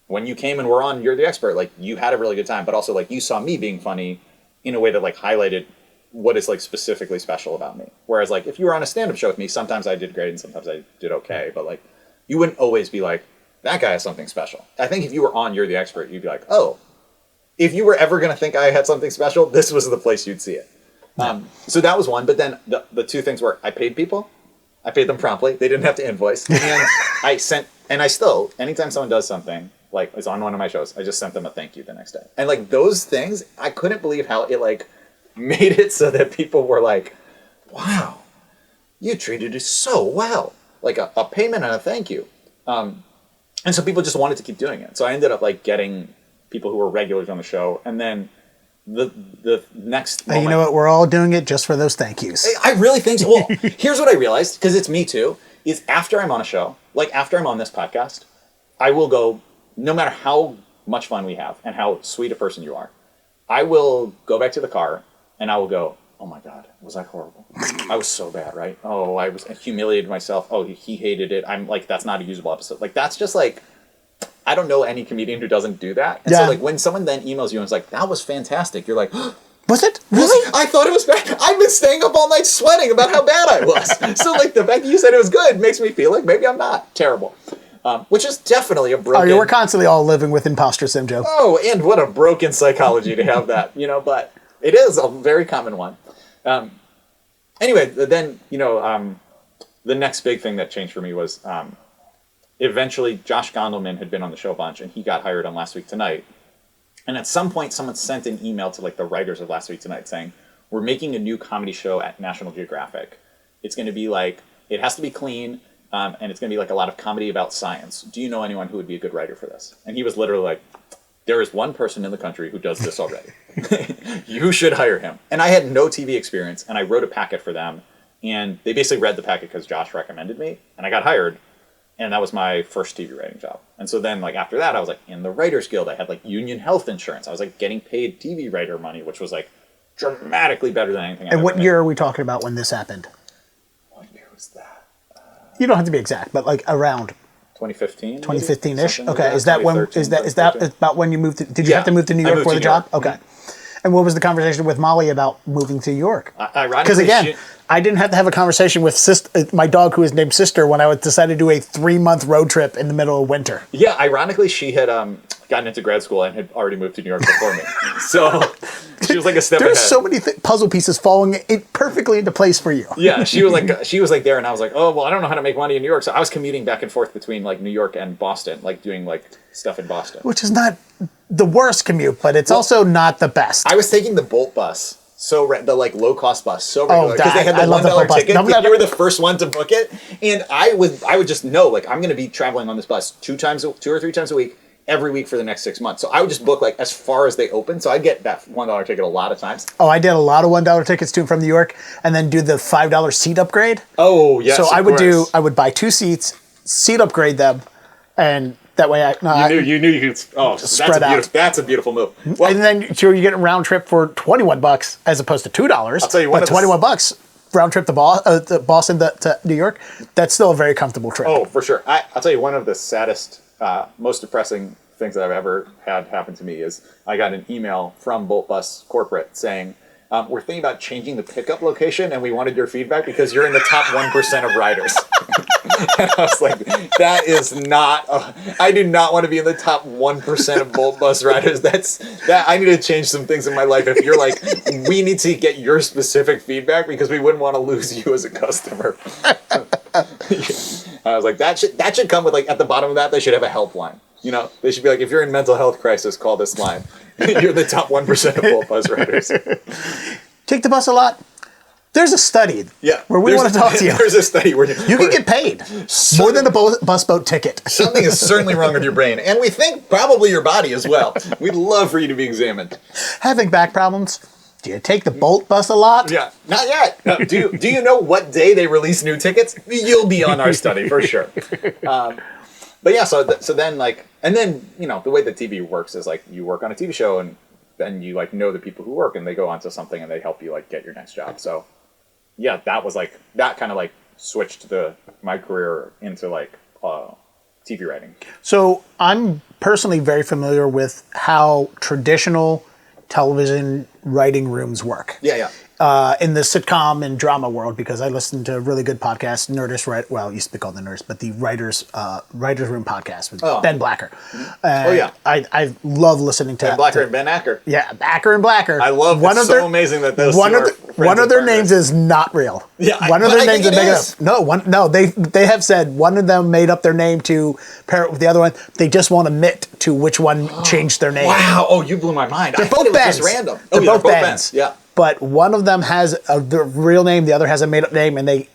when you came and were on You're the Expert, like you had a really good time, but also like you saw me being funny in a way that like highlighted what is like specifically special about me. Whereas like if you were on a stand-up show with me, sometimes I did great and sometimes I did okay, but like you wouldn't always be like, that guy has something special. I think if you were on You're the Expert, you'd be like, oh, if you were ever going to think I had something special, this was the place you'd see it. So that was one. But then the two things were I paid people. I paid them promptly. They didn't have to invoice. And I still, anytime someone does something, like is on one of my shows, I just sent them a thank you the next day. And like those things, I couldn't believe how it like made it so that people were like, wow, you treated us so well. Like a payment and a thank you. And so people just wanted to keep doing it. So I ended up like getting people who were regulars on the show. And then the next moment, you know what? We're all doing it just for those thank yous. I really think so. Well, here's what I realized, because it's me too, is after I'm on a show, like after I'm on this podcast, I will go, no matter how much fun we have and how sweet a person you are, I will go back to the car and I will go, oh my God, was I horrible? I was so bad, right? Oh, I humiliated myself. Oh, he hated it. I'm like, that's not a usable episode. Like, that's just like, I don't know any comedian who doesn't do that. And so like when someone then emails you and is like, that was fantastic, you're like, was it? Really? I thought it was bad. I've been staying up all night sweating about how bad I was. So like the fact that you said it was good makes me feel like maybe I'm not terrible. Which is definitely a broken... Oh, we're constantly all living with imposter syndrome. Oh, and what a broken psychology to have that, you know, but it is a very common one. Anyway, then, you know, the next big thing that changed for me was eventually Josh Gondelman had been on the show a bunch and he got hired on Last Week Tonight. And at some point, someone sent an email to like the writers of Last Week Tonight saying, we're making a new comedy show at National Geographic. It's going to be like, it has to be clean, and it's going to be like a lot of comedy about science. Do you know anyone who would be a good writer for this? And he was literally like, there is one person in the country who does this already. You should hire him. And I had no TV experience, and I wrote a packet for them, and they basically read the packet because Josh recommended me, and I got hired. And that was my first TV writing job. And so then, like, after that, I was, like, in the Writers Guild. I had, like, union health insurance. I was, like, getting paid TV writer money, which was, like, dramatically better than anything I've And what ever year made. are we talking about when this happened? What year was that? You don't have to be exact, but, like, around 2015? 2015-ish? Something like Okay. that. Is that when? 2013, Is that 2014. about when you moved to... Did you Yeah. have to move to New I York moved for to the New York. job? Okay. And what was the conversation with Molly about moving to New York? Ironically, Because, again... I didn't have to have a conversation with my dog, who is named Sister, when I decided to do a 3-month road trip in the middle of winter. Yeah, ironically, she had gotten into grad school and had already moved to New York before me. So she was like a step There's ahead. so many puzzle pieces falling perfectly into place for you. Yeah, she was like there, and I was like, oh well, I don't know how to make money in New York. So I was commuting back and forth between like New York and Boston, like doing like stuff in Boston. Which is not the worst commute, but it's also not the best. I was taking the Bolt bus. The like low cost bus, so regular because they had the I love $1 the bus. ticket. You were the first one to book it, and I would just know like I'm going to be traveling on this bus 2 or 3 times a week every week for the next 6 months. So I would just book like as far as they open. So I'd get that $1 ticket a lot of times. Oh, I did a lot of $1 tickets to and from New York, and then do the $5 seat upgrade. Oh yes. So of I course. would buy 2 seats, seat upgrade them, And that way you knew you could. Oh, spread out. That's a beautiful move. Well, and then sure you get a round trip for $21 as opposed to $2. I'll tell you what, but $21 round trip to Boston to New York. That's still a very comfortable trip. Oh, for sure. I'll tell you one of the saddest, most depressing things that I've ever had happen to me is I got an email from Bolt Bus Corporate saying, we're thinking about changing the pickup location and we wanted your feedback because you're in the top 1% of riders. And I was like, that is not, I do not want to be in the top 1% of Bolt Bus riders. I need to change some things in my life. If you're like, we need to get your specific feedback because we wouldn't want to lose you as a customer. I was like, that should come with like, at the bottom of that, they should have a helpline. You know, they should be like, if you're in mental health crisis, call this line. You're the top 1% of Bolt Bus riders. Take the bus a lot. There's a study where we want to talk to you. There's a study where you can get paid more than a bus boat ticket. Something is certainly wrong with your brain. And we think probably your body as well. We'd love for you to be examined. Having back problems? Do you take the Bolt bus a lot? Yeah, not yet. No, do you know what day they release new tickets? You'll be on our study for sure. But yeah, so then like, and then, you know, the way that TV works is like you work on a TV show and then you like know the people who work and they go on to something and they help you like get your next job. So yeah, that was like, that kind of like switched my career into like TV writing. So I'm personally very familiar with how traditional television writing rooms work. Yeah. In the sitcom and drama world, because I listen to a really good podcast, Nerdist, it used to be called The Nerdist, but the Writers Room podcast with Ben Blacker. I love listening to Ben Blacker and Ben Acker. Yeah, Acker and Blacker. I love it. It's so amazing that those one of their names is not real. Yeah, one of their names is made up. No, they have said one of them made up their name to pair it with the other one. They just won't admit to which one changed their name. Wow! Oh, you blew my mind. They're both Bens. Just random. They're both Bens. Yeah. But one of them has the real name, the other has a made-up name, and they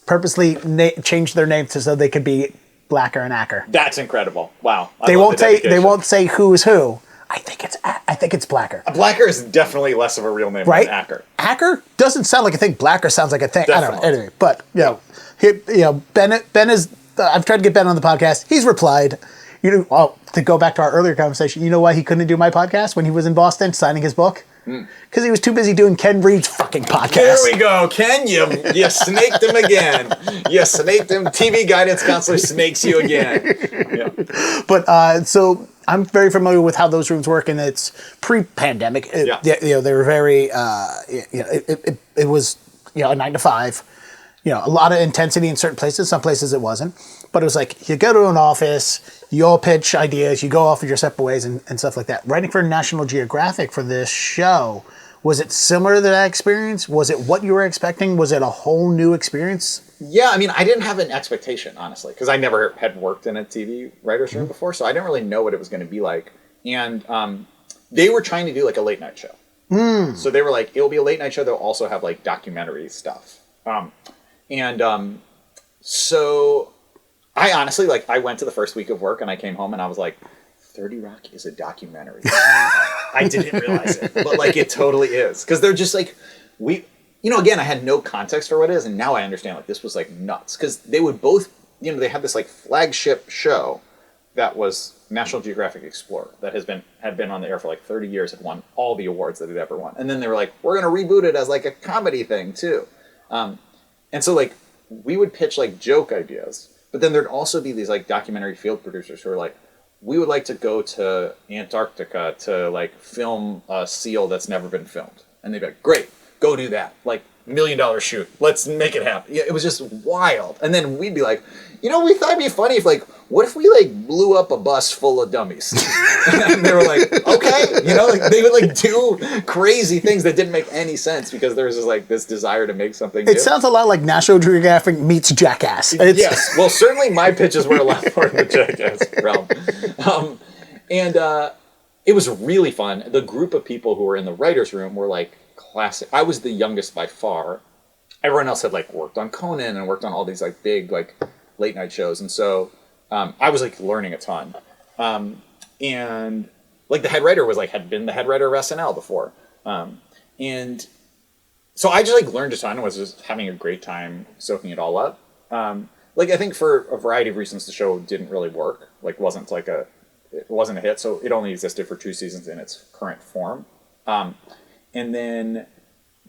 purposely changed their name so they could be Blacker and Acker. That's incredible! Wow. They won't say who is who. I think it's Blacker. Blacker is definitely less of a real name than Acker. Acker doesn't sound like a thing. Blacker sounds like a thing. Definitely. I don't know. Anyway, but Ben is. I've tried to get Ben on the podcast. He's replied. To go back to our earlier conversation, you know why he couldn't do my podcast when he was in Boston signing his book? Because he was too busy doing Ken Reed's fucking podcast. There we go. Ken, you snaked him again. You snaked him. TV guidance counselor snakes you again. Yeah. But so I'm very familiar with how those rooms work, and it's pre-pandemic. They were very, it was a 9 to 5. A lot of intensity in certain places. Some places it wasn't. But it was like, you go to an office, you all pitch ideas, you go off of your separate ways and stuff like that. Writing for National Geographic for this show, was it similar to that experience? Was it what you were expecting? Was it a whole new experience? Yeah, I mean, I didn't have an expectation, honestly, because I never had worked in a TV writer's room before, so I didn't really know what it was going to be like. And they were trying to do like a late night show. So they were like, it'll be a late night show, they'll also have like documentary stuff. So I honestly, I went to the first week of work and I came home and I was like, 30 Rock is a documentary. I didn't realize it, but it totally is. Because they're just again, I had no context for what it is, and now I understand, this was nuts. Because they would both, they had this flagship show that was National Geographic Explorer that had been on the air for 30 years, had won all the awards that it ever won. And then they were like, we're going to reboot it as a comedy thing too. And so we would pitch joke ideas. But then there'd also be these documentary field producers who are like, we would like to go to Antarctica to film a seal that's never been filmed. And they'd be like, great, go do that. $1 million shoot. Let's make it happen. Yeah, it was just wild. And then we'd be like, we thought it'd be funny if what if we blew up a bus full of dummies? And they were like, okay. They would do crazy things that didn't make any sense because there was just this desire to make something new. It sounds a lot like National Geographic meets Jackass. Yes. Well, certainly my pitches were a lot more in the Jackass realm. It was really fun. The group of people who were in the writer's room were classic. I was the youngest by far. Everyone else had worked on Conan and worked on all these big late night shows, and so I was learning a ton. And the head writer was had been the head writer of SNL before, and so I just learned a ton and was just having a great time soaking it all up. like I think for a variety of reasons the show didn't really work. Like it wasn't a hit, so it only existed for 2 seasons in its current form. And then,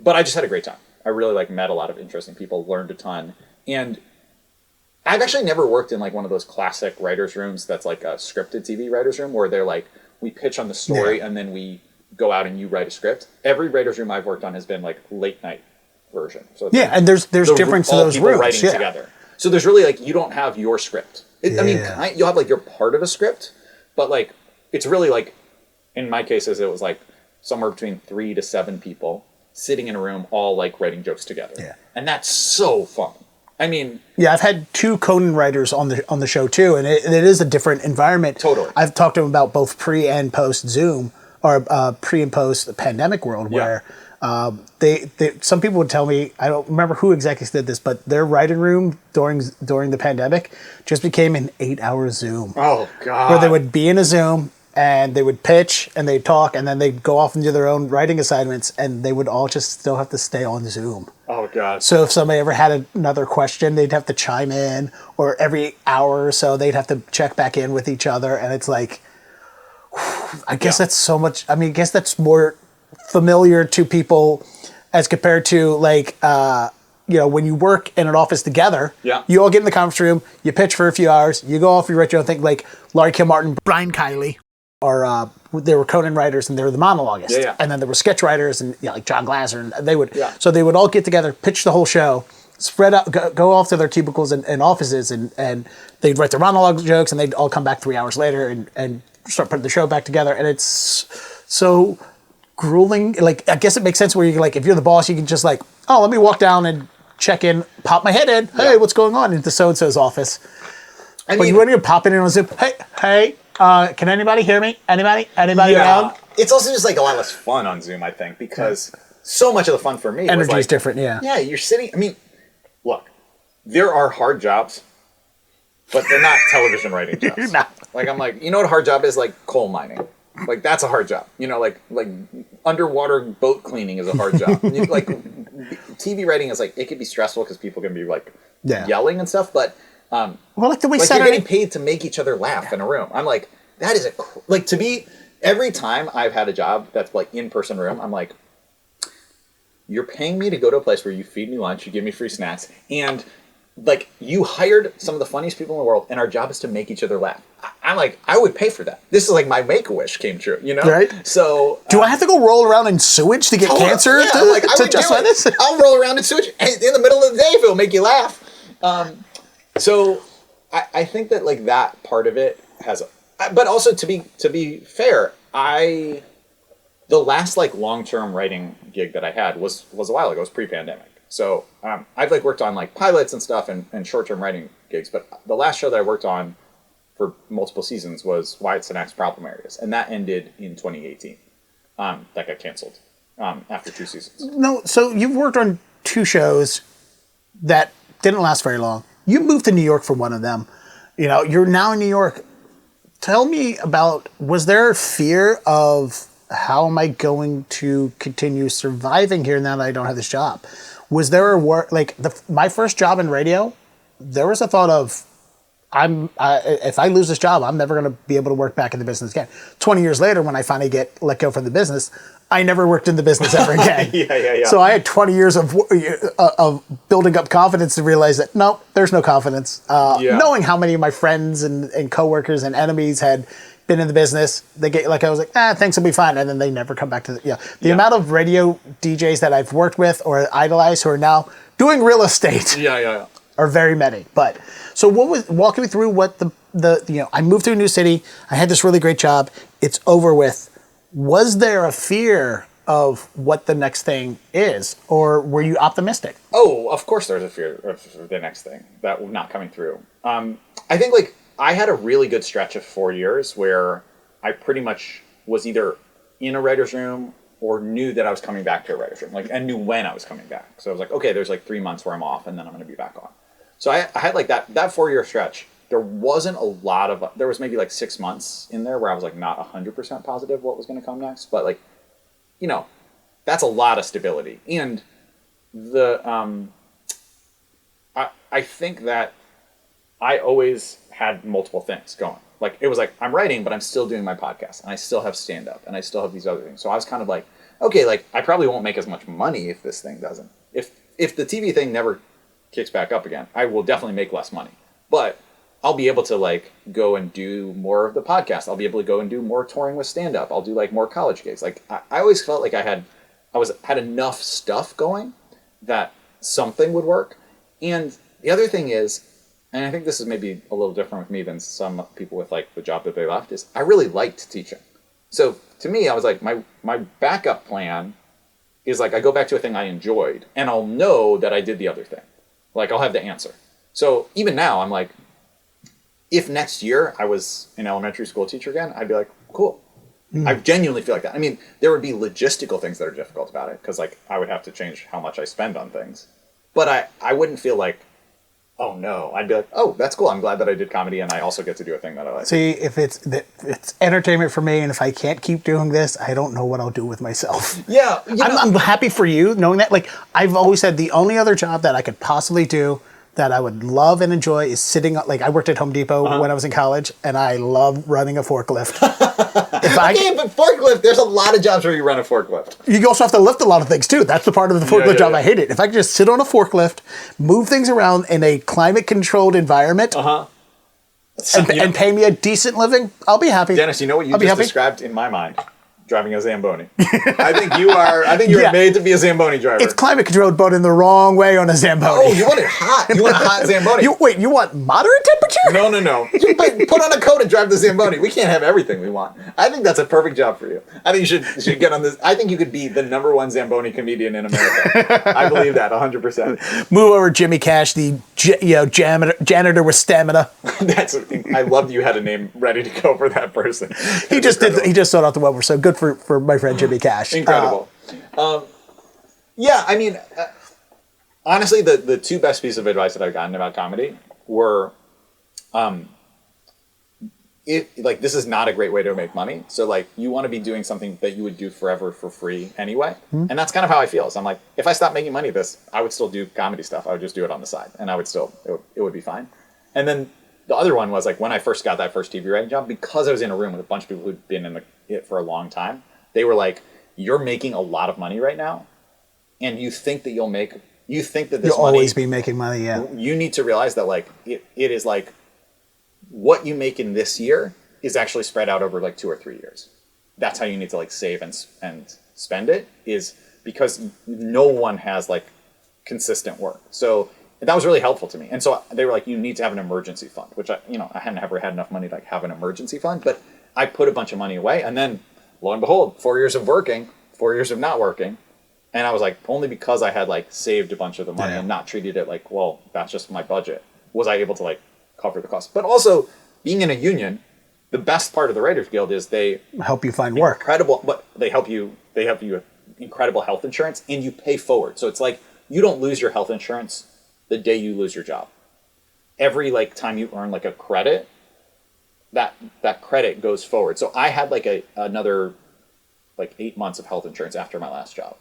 but I just had a great time. I really like met a lot of interesting people, learned a ton, and I've actually never worked in like one of those classic writers' rooms that's like a scripted TV writers' room where they're like we pitch on the story and then we go out and you write a script. Every writers' room I've worked on has been like late night version. So it's and there's difference to those rooms. Writing together. So there's really like you don't have your script. I mean, you'll have like your part of a script, but like it's really like in my cases it was like somewhere between 3 to 7 people sitting in a room all like writing jokes together, and that's so fun. I mean, I've had 2 Conan writers on the show too, and it is a different environment. Totally. I've talked to them about both pre and post Zoom, or pre and post the pandemic world, where they some people would tell me, I don't remember who exactly did this, but their writing room during the pandemic just became an 8-hour Zoom. Oh God! Where they would be in a Zoom and they would pitch and they'd talk and then they'd go off and do their own writing assignments and they would all just still have to stay on Zoom. Oh God! So if somebody ever had another question, they'd have to chime in, or every hour or so they'd have to check back in with each other, and it's like, I guess that's so much. I mean, I guess that's more familiar to people as compared to like, when you work in an office together, you all get in the conference room, you pitch for a few hours, you go off, you write your own thing. Like Laurie Kilmartin, Brian Kiley, or they were Conan writers and they were the monologuists. And then there were sketch writers and like John Glasser, and they would, so they would all get together, pitch the whole show, spread out, go off to their cubicles and offices, and they'd write their monologue jokes, and they'd all come back 3 hours later and start putting the show back together. And it's so grueling. Like, I guess it makes sense where you like, if you're the boss, you can just like, oh, let me walk down and check in, pop my head in. Hey, what's going on into so-and-so's office? But you wouldn't even pop in on Zoom. Hey, can anybody hear me? Anybody around? It's also just like a lot less fun on Zoom, I think, because so much of the fun for me energy was is different. Yeah, you're sitting. I mean, look, there are hard jobs, but they're not television writing jobs. Like, I'm like, you know what a hard job is? Like coal mining. Like, that's a hard job. You know, like underwater boat cleaning is a hard job. Like TV writing is like, it can be stressful because people can be like yelling and stuff, but well, like the way like you're getting paid to make each other laugh in a room. I'm like, that is like, to me, every time I've had a job that's like in-person room, I'm like, you're paying me to go to a place where you feed me lunch, you give me free snacks, and like you hired some of the funniest people in the world, and our job is to make each other laugh. I'm like, I would pay for that. This is like my Make-A-Wish came true, you know? Right. So do I have to go roll around in sewage to get cancer to justify this? I'll roll around in sewage in the middle of the day if it'll make you laugh. So I think that like that part of it has, but also to be fair, the last like long-term writing gig that I had was a while ago. It was pre-pandemic. So I've like worked on like pilots and stuff and short-term writing gigs, but the last show that I worked on for multiple seasons was Wyatt Cenac's Problem Areas, and that ended in 2018. That got canceled after 2 seasons. No, so you've worked on 2 shows that didn't last very long. You moved to New York for one of them. You know, you're now in New York. Tell me about, was there fear of how am I going to continue surviving here now that I don't have this job? Was there a work, like my first job in radio, there was a thought of, if I lose this job, I'm never going to be able to work back in the business again. 20 years later, when I finally get let go from the business, I never worked in the business ever again. So I had 20 years of building up confidence to realize that, no, there's no confidence. Knowing how many of my friends and coworkers and enemies had been in the business, they get like, I was like, things will be fine. And then they never come back to the amount of radio DJs that I've worked with or idolized who are now doing real estate. Are very many. But so walk me through what I moved to a new city. I had this really great job. It's over with. Was there a fear of what the next thing is, or were you optimistic? Oh, of course there's a fear of the next thing that not coming through. I think like I had a really good stretch of 4 years where I pretty much was either in a writer's room or knew that I was coming back to a writer's room, like, and knew when I was coming back. So I was like, okay, there's like 3 months where I'm off and then I'm going to be back on. So I had like that 4-year stretch. There wasn't a lot of, there was maybe like 6 months in there where I was like not 100% positive what was going to come next. But like, you know, that's a lot of stability. And I think that I always had multiple things going. Like, it was like, I'm writing, but I'm still doing my podcast, and I still have stand-up, and I still have these other things. So I was kind of like, okay, like, I probably won't make as much money if this thing doesn't. If the TV thing never kicks back up again, I will definitely make less money. But I'll be able to, like, go and do more of the podcast. I'll be able to go and do more touring with stand-up. I'll do, like, more college gigs. Like, I always felt like I had enough stuff going that something would work. And the other thing is, and I think this is maybe a little different with me than some people with, like, the job that they left, is I really liked teaching. So to me, I was like, my backup plan is, like, I go back to a thing I enjoyed, and I'll know that I did the other thing. Like, I'll have the answer. So even now, I'm like, if next year I was an elementary school teacher again, I'd be like, cool. I genuinely feel like that. I mean, there would be logistical things that are difficult about it, because, like, I would have to change how much I spend on things. But I wouldn't feel like, oh no, I'd be like, oh, that's cool. I'm glad that I did comedy, and I also get to do a thing that I like. See, if it's entertainment for me, and if I can't keep doing this, I don't know what I'll do with myself. Yeah, I'm happy for you knowing that. Like, I've always said the only other job that I could possibly do that I would love and enjoy is sitting. Like, I worked at Home Depot when I was in college, and I love running a forklift. But forklift, there's a lot of jobs where you run a forklift. You also have to lift a lot of things too. That's the part of the forklift job I hated. If I could just sit on a forklift, move things around in a climate-controlled environment, and pay me a decent living, I'll be happy. Dennis, you know what you just described in my mind? Driving a Zamboni. I think you're made to be a Zamboni driver. It's climate controlled, but in the wrong way on a Zamboni. Oh, you want it hot. You want a hot Zamboni. You want moderate temperature? No. You put on a coat and drive the Zamboni. We can't have everything we want. I think that's a perfect job for you. I think you should get on this. I think you could be the #1 Zamboni comedian in America. I believe that 100%. Move over Jimmy Cash, the janitor with stamina. I loved you had a name ready to go for that person. He just sought out the one. We're so good for my friend Jimmy Cash. Incredible. Yeah, I mean, honestly, the two best pieces of advice that I've gotten about comedy were, this is not a great way to make money. So, like, you want to be doing something that you would do forever for free anyway. Mm-hmm. And that's kind of how I feel. So I'm like, if I stopped making money at this, I would still do comedy stuff. I would just do it on the side, and I would still, it would be fine. And then the other one was, like, when I first got that first TV writing job, because I was in a room with a bunch of people who'd been in it for a long time, they were like, you're making a lot of money right now, and you think that you'll always be making money, yeah. You need to realize that, like, it is like, what you make in this year is actually spread out over, like, 2 or 3 years. That's how you need to, like, save and spend it, is because no one has, like, consistent work. So that was really helpful to me. And so they were like, you need to have an emergency fund, which I hadn't ever had enough money to, like, have an emergency fund, but I put a bunch of money away, and then lo and behold, 4 years of working, 4 years of not working. And I was like, only because I had, like, saved a bunch of the money and not treated it like, well, that's just my budget, was I able to, like, cover the cost. But also, being in a union, the best part of the Writers Guild is they help you find work. But they help you with incredible health insurance, and you pay forward. So it's like, you don't lose your health insurance the day you lose your job. Every, like, time you earn, like, a credit, that credit goes forward. So I had, like, another, like, 8 months of health insurance after my last job.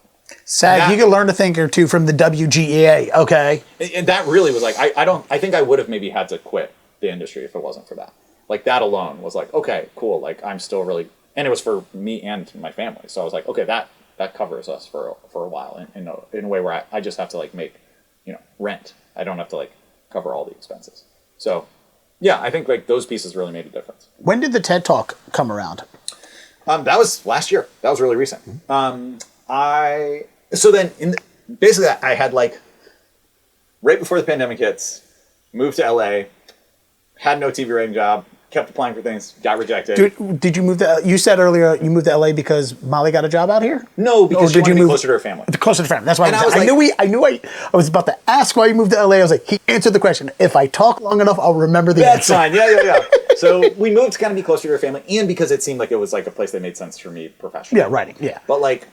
SAG, you can learn a thing or two from the WGEA, okay? And that really was like, I think I would have maybe had to quit the industry if it wasn't for that. Like, that alone was like, okay, cool. Like, I'm still really, and it was for me and my family. So I was like, okay, that covers us for a while in a way where I just have to, like, make, rent. I don't have to, like, cover all the expenses. So yeah, I think, like, those pieces really made a difference. When did the TED Talk come around? That was last year. That was really recent. So then basically I had, like, right before the pandemic hits, moved to LA, had no TV writing job, kept applying for things, got rejected. Did you move to, you said earlier you moved to LA because Molly got a job out here? No, because she wanted to be closer to her family. Closer to family. That's why I was about to ask why you moved to LA. I was like, he answered the question. If I talk long enough, I'll remember the answer. That's fine. Yeah. So we moved to kind of be closer to her family, and because it seemed like it was, like, a place that made sense for me professionally. Yeah, writing. Yeah. But, like,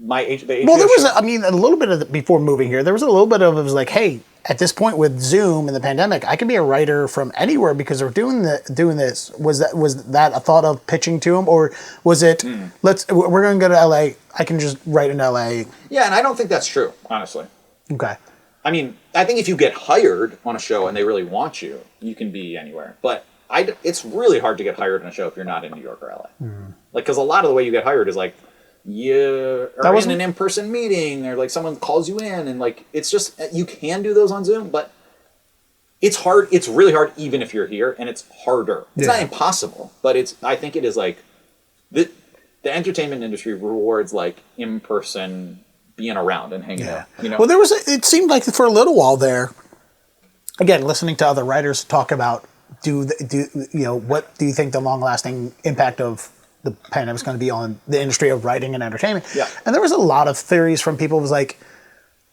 there was a little bit of before moving here. There was a little bit of it was like, hey, at this point with Zoom and the pandemic, I can be a writer from anywhere because they're doing this. Was that a thought of pitching to them, or was it we're going to go to LA? I can just write in LA. Yeah, and I don't think that's true, honestly. Okay. I mean, I think if you get hired on a show and they really want you, you can be anywhere. But it's really hard to get hired on a show if you're not in New York or LA. Like, because a lot of the way you get hired is like, you are in an in-person meeting, or like someone calls you in, and like, it's just, you can do those on Zoom, but it's hard. It's really hard even if you're here, and it's harder. It's not impossible, but I think it is like, the entertainment industry rewards like in-person being around and hanging out. You know? Well, it seemed like for a little while there, again, listening to other writers talk about, what do you think the long-lasting impact of the pandemic is going to be on the industry of writing and entertainment? Yeah. And there was a lot of theories from people. It was like,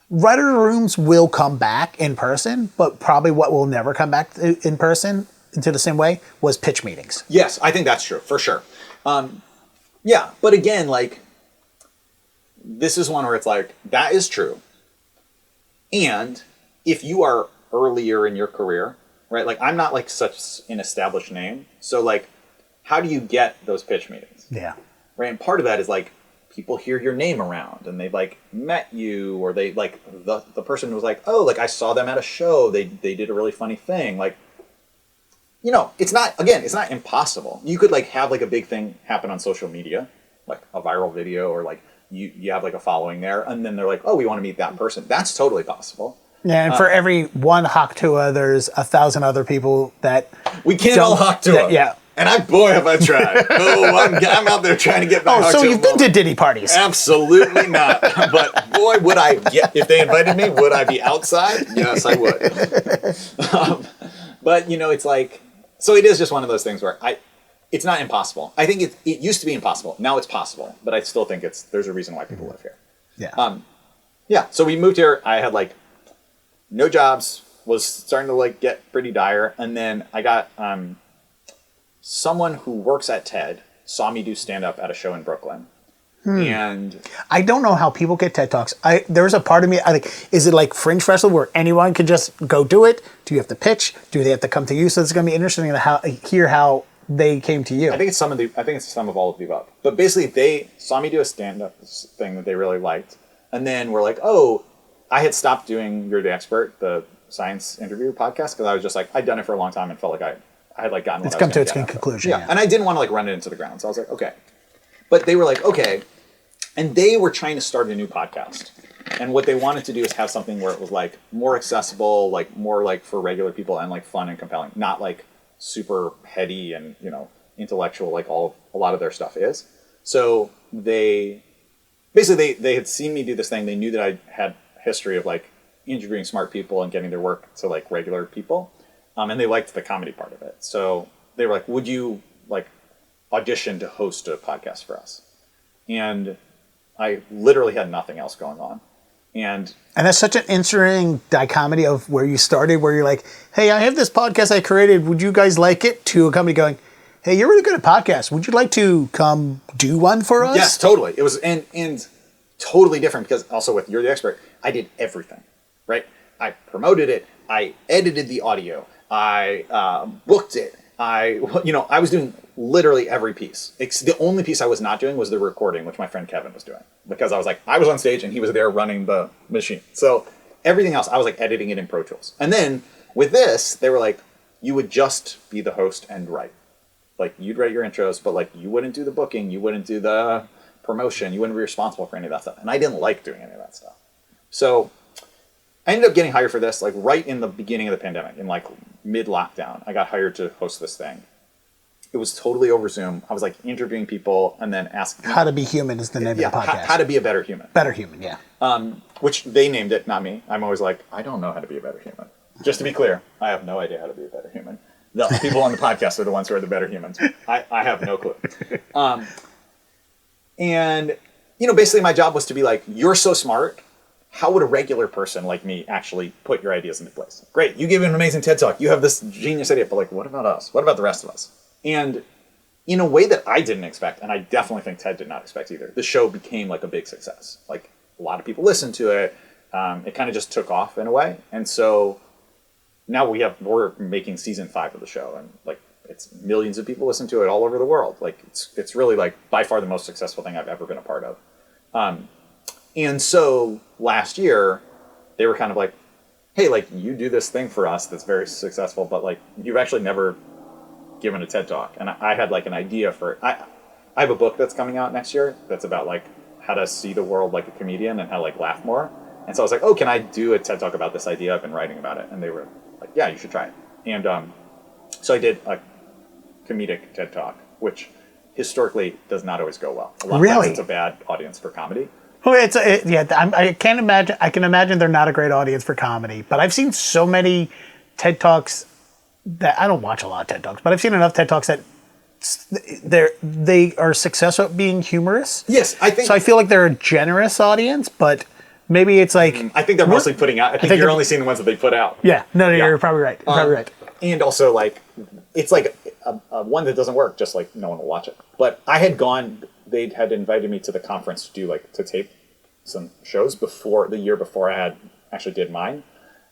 writer rooms will come back in person, but probably what will never come back in person into the same way was pitch meetings. Yes, I think that's true, for sure. Yeah, but again, like, this is one where it's like, that is true. And if you are earlier in your career, right? Like, I'm not like such an established name. So like, how do you get those pitch meetings? Yeah. Right. And part of that is like, people hear your name around and they've like met you, or they like the person was like, oh, like I saw them at a show. They did a really funny thing. Like, you know, it's not impossible. You could like have like a big thing happen on social media, like a viral video, or like you have like a following there, and then they're like, oh, we want to meet that person. That's totally possible. Yeah, and for every one Haktua, there's 1,000 other people that we can't all Haktua. Yeah. And boy, have I tried. I'm out there trying to get back. Oh, so you've been to Diddy parties? Absolutely not. But boy, would I get, if they invited me, would I be outside? Yes, I would. But you know, it's like, so it is just one of those things where it's not impossible. I think it used to be impossible. Now it's possible, but I still think there's a reason why people live here. Yeah. Yeah. So we moved here. I had like no jobs, was starting to like get pretty dire, and then I got someone who works at TED saw me do stand-up at a show in Brooklyn. And I don't know how people get TED Talks. There's a part of me, I think, is it like Fringe Festival where anyone can just go do it? Do you have to pitch? Do they have to come to you? So it's going to be interesting to hear how they came to you. I think it's some of all of the above. But basically, they saw me do a stand-up thing that they really liked, and then were like, oh, I had stopped doing You're the Expert, the science interview podcast, because I was just like, I'd done it for a long time and felt like I had like gotten. It's come to its conclusion. Yeah, and I didn't want to like run it into the ground, so I was like, okay. But they were like, okay, and they were trying to start a new podcast, and what they wanted to do is have something where it was like more accessible, like more like for regular people, and like fun and compelling, not like super heady and intellectual like a lot of their stuff is. So they had seen me do this thing. They knew that I had a history of like interviewing smart people and getting their work to like regular people. And they liked the comedy part of it. So they were like, would you like audition to host a podcast for us? And I literally had nothing else going on. And that's such an interesting dichotomy of where you started, where you're like, hey, I have this podcast I created. Would you guys like it? To a company going, hey, you're really good at podcasts. Would you like to come do one for us? Yes, totally. It was and totally different, because also with You're the Expert, I did everything, right? I promoted it. I edited the audio. I booked it. I was doing literally every piece. The only piece I was not doing was the recording, which my friend Kevin was doing, because I was like, I was on stage and he was there running the machine. So everything else, I was like editing it in Pro Tools. And then with this, they were like, you would just be the host and write. Like, you'd write your intros, but like, you wouldn't do the booking, you wouldn't do the promotion, you wouldn't be responsible for any of that stuff. And I didn't like doing any of that stuff. So I ended up getting hired for this, like right in the beginning of the pandemic, in like mid-lockdown. I got hired to host this thing. It was totally over Zoom. I was like interviewing people and then asking... How to Be Human is the name of the podcast. How to Be a Better Human. Better Human, yeah. Which they named it, not me. I'm always like, I don't know how to be a better human. Just to be clear, I have no idea how to be a better human. The people on the podcast are the ones who are the better humans. I have no clue. And, basically my job was to be like, you're so smart. How would a regular person like me actually put your ideas into place? Great, you gave an amazing TED Talk. You have this genius idea, but like, what about us? What about the rest of us? And in a way that I didn't expect, and I definitely think Ted did not expect either, the show became like a big success. Like, a lot of people listened to it. It kind of just took off in a way. And so now we're making season 5 of the show, and like, it's millions of people listen to it all over the world. Like, it's really like by far the most successful thing I've ever been a part of. And so last year, they were kind of like, hey, like, you do this thing for us that's very successful, but like, you've actually never given a TED Talk. And I had like an idea for, I have a book that's coming out next year that's about like how to see the world like a comedian and how to like laugh more. And so I was like, oh, can I do a TED Talk about this idea? I've been writing about it. And they were like, yeah, you should try it. And so I did a comedic TED Talk, which historically does not always go well. A lot of times it's a bad audience for comedy. Well, I can't imagine. I can imagine they're not a great audience for comedy, but I've seen so many TED Talks that I don't watch a lot of TED Talks, but I've seen enough TED Talks that they are successful at being humorous. Yes, I think. So I feel like they're a generous audience, but maybe it's like I think they're mostly putting out. I think you're only seeing the ones that they put out. Yeah, no, you're probably right. You're probably right. And also, like, it's like a one that doesn't work. Just like no one will watch it. But I had gone. They had invited me to the conference to tape some shows the year before I had actually did mine.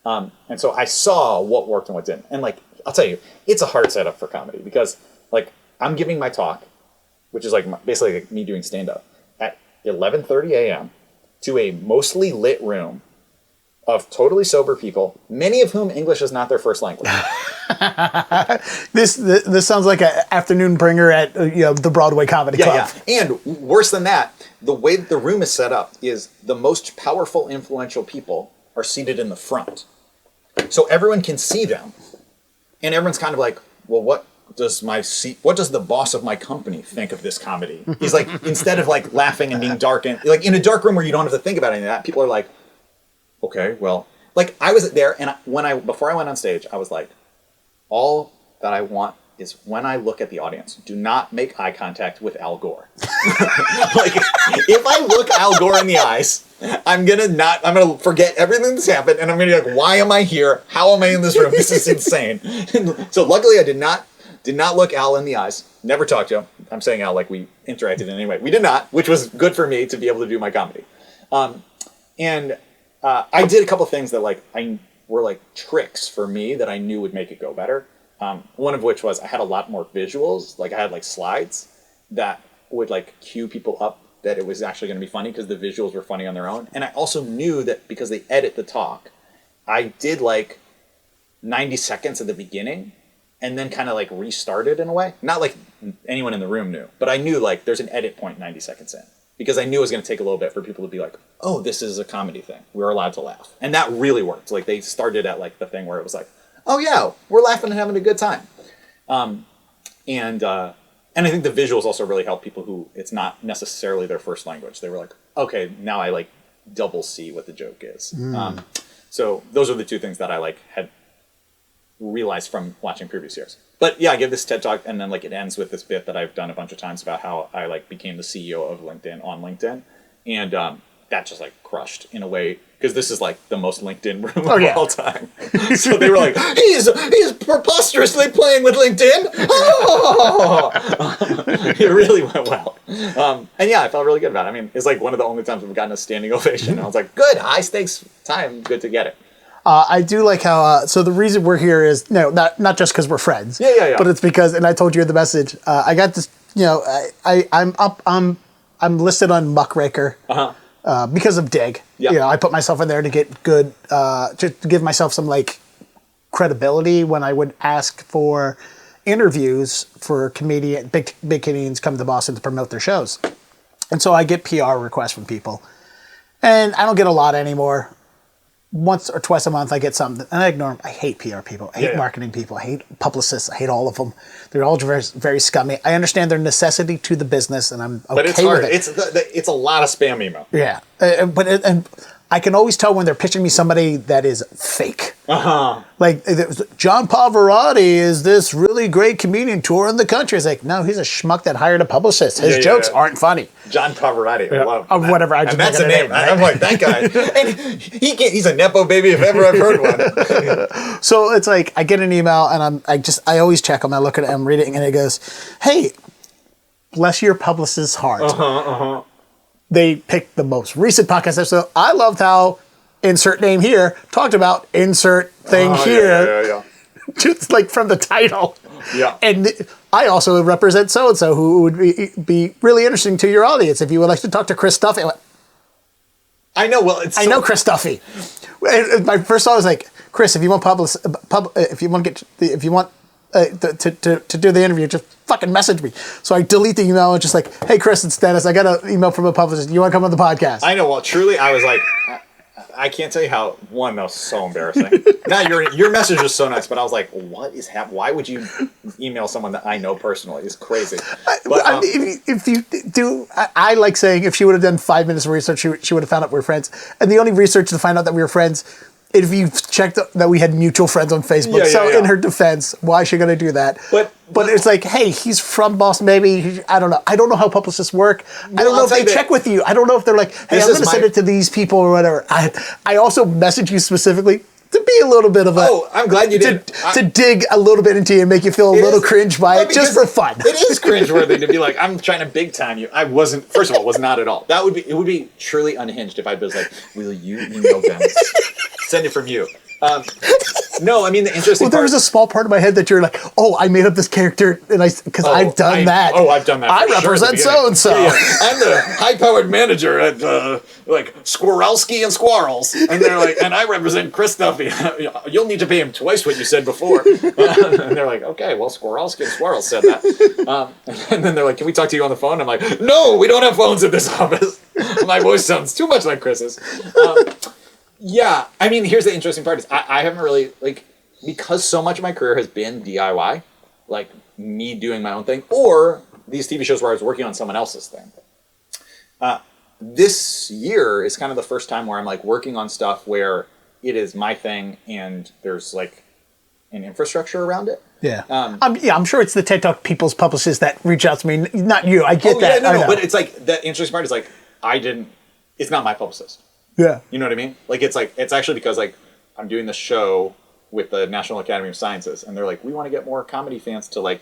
And so I saw what worked and what didn't. And like, I'll tell you, it's a hard setup for comedy because like I'm giving my talk, which is like basically like me doing stand-up at 11:30 a.m. to a mostly lit room of totally sober people, many of whom English is not their first language. This sounds like an afternoon bringer at the Broadway Comedy Club. Yeah. And worse than that, the way that the room is set up is the most powerful, influential people are seated in the front. So everyone can see them. And everyone's kind of like, well, what does the boss of my company think of this comedy? He's like, instead of like laughing and being dark and like in a dark room where you don't have to think about any of that, people are like, okay, well, like I was there and before I went on stage, I was like, all that I want is when I look at the audience, do not make eye contact with Al Gore. Like, if I look Al Gore in the eyes, I'm gonna forget everything that's happened, and I'm gonna be like, why am I here? How am I in this room? This is insane. So luckily I did not look Al in the eyes, never talked to him. I'm saying Al like we interacted in any way. We did not, which was good for me to be able to do my comedy. I did a couple things that were like tricks for me that I knew would make it go better. One of which was I had a lot more visuals. Like I had like slides that would like cue people up that it was actually going to be funny because the visuals were funny on their own. And I also knew that because they edit the talk, I did like 90 seconds at the beginning and then kind of like restarted in a way. Not like anyone in the room knew, but I knew like there's an edit point 90 seconds in because I knew it was going to take a little bit for people to be like, oh, this is a comedy thing. We're allowed to laugh. And that really worked. Like they started at like the thing where it was like, oh yeah, we're laughing and having a good time. And I think the visuals also really help people who it's not necessarily their first language. They were like, okay, now I like double see what the joke is. So those are the two things that I like had realized from watching previous years. But yeah, I give this TED Talk and then like it ends with this bit that I've done a bunch of times about how I like became the CEO of LinkedIn on LinkedIn. And that just like crushed in a way because this is like the most LinkedIn room of all time. So they were like, he's preposterously playing with LinkedIn. Oh! It really went well. And yeah, I felt really good about it. I mean, it's like one of the only times we've gotten a standing ovation. And I was like, good, high stakes time, good to get it. I do like how, so the reason we're here is, not just because we're friends. Yeah. But it's because, and I told you in the message, I got this, I'm listed on Muckraker. Because of Dig. Yeah. I put myself in there to get good, to give myself some like credibility when I would ask for interviews for big comedians come to Boston to promote their shows. And so I get PR requests from people. And I don't get a lot anymore. Once or twice a month I get something and I ignore them. I hate PR people. I hate marketing people. I hate publicists. I hate all of them. They're all very, very scummy. I understand their necessity to the business and I'm okay with it. But it's hard. It's a lot of spam email. Yeah. And I can always tell when they're pitching me somebody that is fake. Like, John Pavarotti is this really great comedian touring the country. It's like, no, he's a schmuck that hired a publicist. His jokes aren't funny. John Pavarotti. I love that. Whatever. And that's a name. I'm like, that guy. And he's a Nepo baby if ever I've heard one. So it's like, I get an email and I always check them. I look at it, I'm reading and it goes, hey, bless your publicist's heart. They picked the most recent podcast episode. I loved how insert name here talked about insert thing here. Yeah. Just like from the title. Yeah. And I also would represent so-and-so who would be really interesting to your audience if you would like to talk to Chris Duffy. I know. Well, I know Chris Duffy. And my first thought was like, Chris, if you want to do the interview, just fucking message me. So I delete the email and just like, hey, Chris, it's Dennis. I got an email from a publicist. You want to come on the podcast? I know. Well, truly, I was like, I can't tell you how, one, that was so embarrassing. Now, your message was so nice, but I was like, what is happening? Why would you email someone that I know personally? It's crazy. But, if you do, I like saying if she would have done 5 minutes of research, she would have found out we were friends. And the only research to find out that we were friends, if you checked that we had mutual friends on Facebook. In her defense, why is she going to do that? But it's like, hey, he's from Boston, maybe. I don't know. I don't know how publicists work. I don't know if they check with you. I don't know if they're like, hey, I'm going to send it to these people or whatever. I also message you specifically to be a little bit of a... Oh, I'm glad you did. To dig a little bit into you and make you feel a little cringe by it, just for fun. It is cringeworthy to be like, I'm trying to big time you. I wasn't, first of all, was not at all. It would be truly unhinged if I was like, will you email them? Send it from you. No, I mean, the interesting there was a small part of my head that you're like, oh, I made up this character, and because I've done that. Oh, I've done that. I represent so-and-so. Yeah. I'm the high-powered manager at, like, Squirrelsky and Squirrels. And they're like, and I represent Chris Duffy. You'll need to pay him twice what you said before. And they're like, okay, well, Squirrelsky and Squirrels said that. And then they're like, can we talk to you on the phone? I'm like, no, we don't have phones at this office. My voice sounds too much like Chris's. Yeah, I mean, here's the interesting part is I haven't really, like, because so much of my career has been DIY, like me doing my own thing, or these TV shows where I was working on someone else's thing. This year is kind of the first time where I'm like working on stuff where it is my thing and there's like an infrastructure around it. Yeah. I'm sure it's the TED Talk people's publicists that reach out to me, not you. I get that. No, but it's like, the interesting part is like, it's not my publicist. Yeah. You know what I mean? Like, it's actually because, like, I'm doing the show with the National Academy of Sciences, and they're like, we want to get more comedy fans to, like,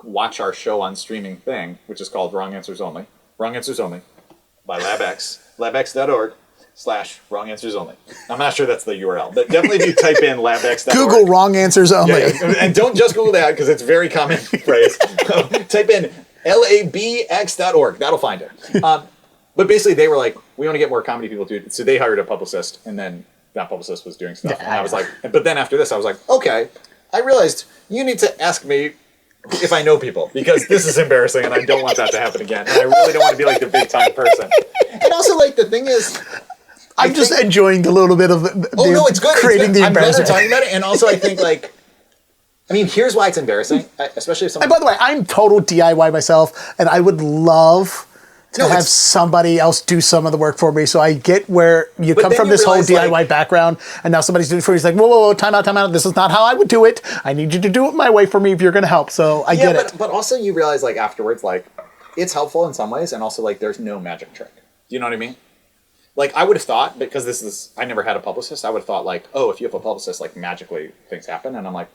watch our show on streaming thing, which is called Wrong Answers Only. Wrong Answers Only by LabX. LabX.org/Wrong Answers Only. I'm not sure that's the URL, but definitely if you type in LabX.org. Google Wrong Answers Only. Yeah, and don't just Google that, because it's a very common phrase. Type in LABX.org. That'll find it. But basically, they were like, we want to get more comedy people to it. So they hired a publicist, and then that publicist was doing stuff. And I was like, but then after this, I was like, okay, I realized you need to ask me if I know people, because this is embarrassing, and I don't want that to happen again. And I really don't want to be like the big time person. And also, like, the thing is, I'm just enjoying the little bit of it's good. Creating the embarrassment. I'm glad I'm talking about it. And also, I think, like, I mean, here's why it's embarrassing, especially if someone... And by the way, I'm total DIY myself, and I would love to have somebody else do some of the work for me. So I get where you come from, this whole DIY background, and now somebody's doing it for you. He's like, whoa, time out. This is not how I would do it. I need you to do it my way for me if you're going to help. So I get it. But also you realize, like, afterwards, like, it's helpful in some ways, and also, like, there's no magic trick. Do you know what I mean? Like, I would have thought, because I never had a publicist, I would have thought, like, oh, if you have a publicist, like, magically things happen. And I'm like,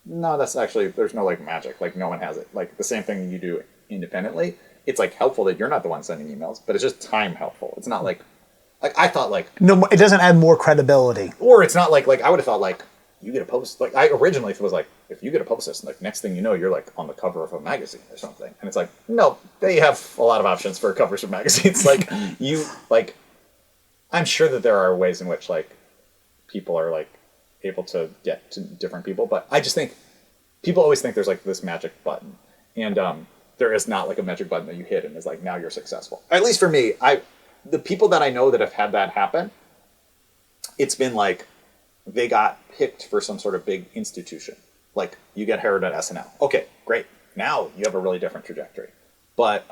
no, that's actually, there's no, like, magic. Like, no one has it. Like, the same thing you do independently. It's, like, helpful that you're not the one sending emails, but it's just time helpful. It's not like I thought, like... No, it doesn't add more credibility. Or it's not like I would have thought, like, you get a publicist... Like, I originally was like, if you get a publicist, like, next thing you know, you're, like, on the cover of a magazine or something. And it's like, no, they have a lot of options for covers of magazines. Like, I'm sure that there are ways in which, like, people are, like, able to get to different people, but I just think people always think there's, like, this magic button. And, there is not, like, a magic button that you hit and is like, now you're successful. At least for me, the people that I know that have had that happen, it's been like they got picked for some sort of big institution. Like, you get hired at SNL. Okay, great. Now you have a really different trajectory. But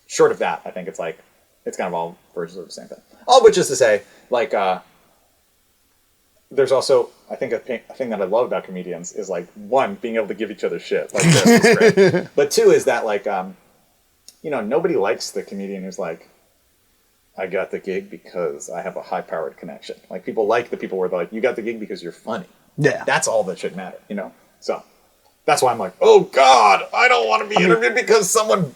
short of that, I think it's like, it's kind of all versions of the same thing. All of which is to say, like, there's also, I think, a thing that I love about comedians is, like, one, being able to give each other shit. Like, this is great. But two is that, like, nobody likes the comedian who's like, I got the gig because I have a high-powered connection. Like, people like the people where they're like, you got the gig because you're funny. Yeah. That's all that should matter, So, that's why I'm like, oh, God, I don't want to be interviewed because someone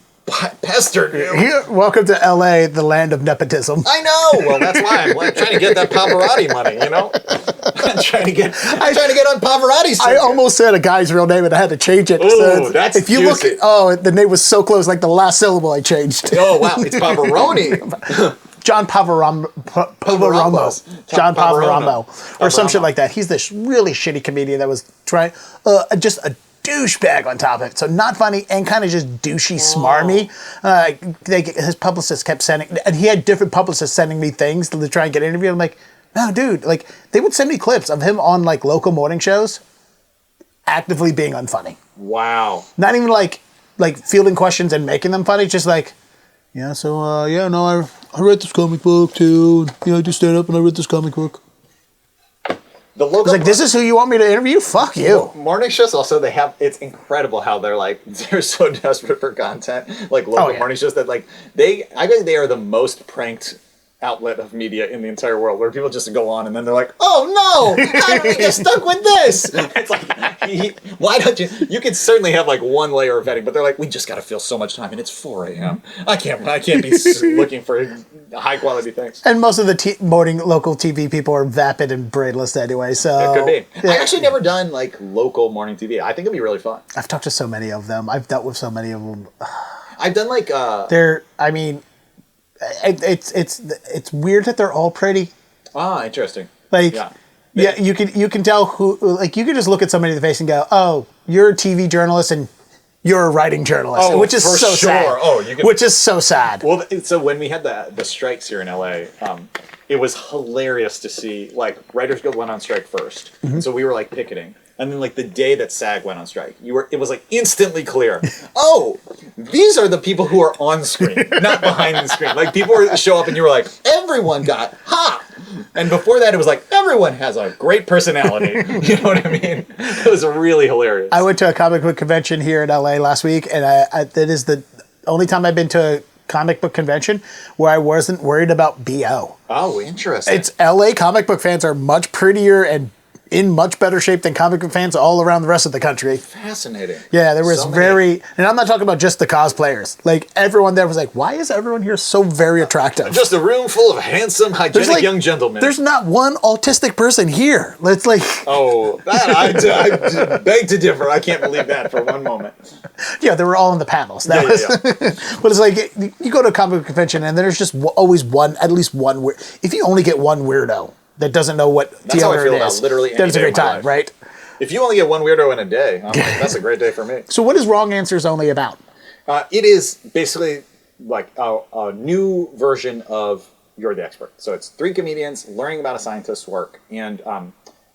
pestered you. Welcome to LA, the land of nepotism. I know. Well, that's why I'm trying to get that Pavarotti money, I'm trying to get on Pavarotti's. I almost said a guy's real name and I had to change it. Oh, that's if you juicy. look, the name was so close, like the last syllable I changed. Oh, wow, it's Pavaroni. John Pavaramo, John Pavaramo, or some shit like that. He's this really shitty comedian that was trying, just a douchebag on top of it. So not funny and kind of just douchey, smarmy. His publicist kept sending, and he had different publicists sending me things to try and get an interview. I'm like, no, dude. Like, they would send me clips of him on like local morning shows, actively being unfunny. Wow. Not even like fielding questions and making them funny. Just like, I read this comic book too. I do stand up and I read this comic book. The local, it's like, this is who you want me to interview? Fuck you. Morning shows also, it's incredible how they're so desperate for content. Like local morning shows that I think they are the most pranked outlet of media in the entire world, where people just go on and then they're like, oh no, how did we get stuck with this? It's like, why don't you could certainly have like one layer of vetting, but they're like, we just got to fill so much time and it's 4 a.m. I can't be looking for high quality things. And most of the morning local TV people are vapid and brainless anyway, so it could be. I've actually never done like local morning TV. I think it'd be really fun. I've talked to so many of them. I've dealt with so many of them. I've done like it's weird that they're all pretty. Ah, interesting. Like, you can tell who. Like, you can just look at somebody in the face and go, "Oh, you're a TV journalist and you're a writing journalist," which is so sad. Which is so sad. Well, so when we had the strikes here in LA, it was hilarious to see like Writers Guild went on strike first, so we were like picketing. And then, like, the day that SAG went on strike, it was, like, instantly clear. Oh, these are the people who are on screen, not behind the screen. Like, people show up and you were like, everyone got hot. And before that, it was like, everyone has a great personality. You know what I mean? It was really hilarious. I went to a comic book convention here in LA last week, and that is the only time I've been to a comic book convention where I wasn't worried about BO. Oh, interesting. It's LA comic book fans are much prettier and in much better shape than comic book fans all around the rest of the country. Fascinating. Yeah, there was and I'm not talking about just the cosplayers. Like, everyone there was like, why is everyone here so very attractive? Just a room full of handsome, hygienic young gentlemen. There's not one autistic person here. It's like... Oh, I beg to differ. I can't believe that for one moment. Yeah, they were all in the panels. But it's like, you go to a comic book convention and there's just always at least one... If you only get one weirdo that doesn't know what that's how I feel about literally any that's a day great time, right? If you only get one weirdo in a day, I'm like, that's a great day for me. So what is Wrong Answers Only about? It is basically like a new version of You're the Expert. So it's 3 comedians learning about a scientist's work, and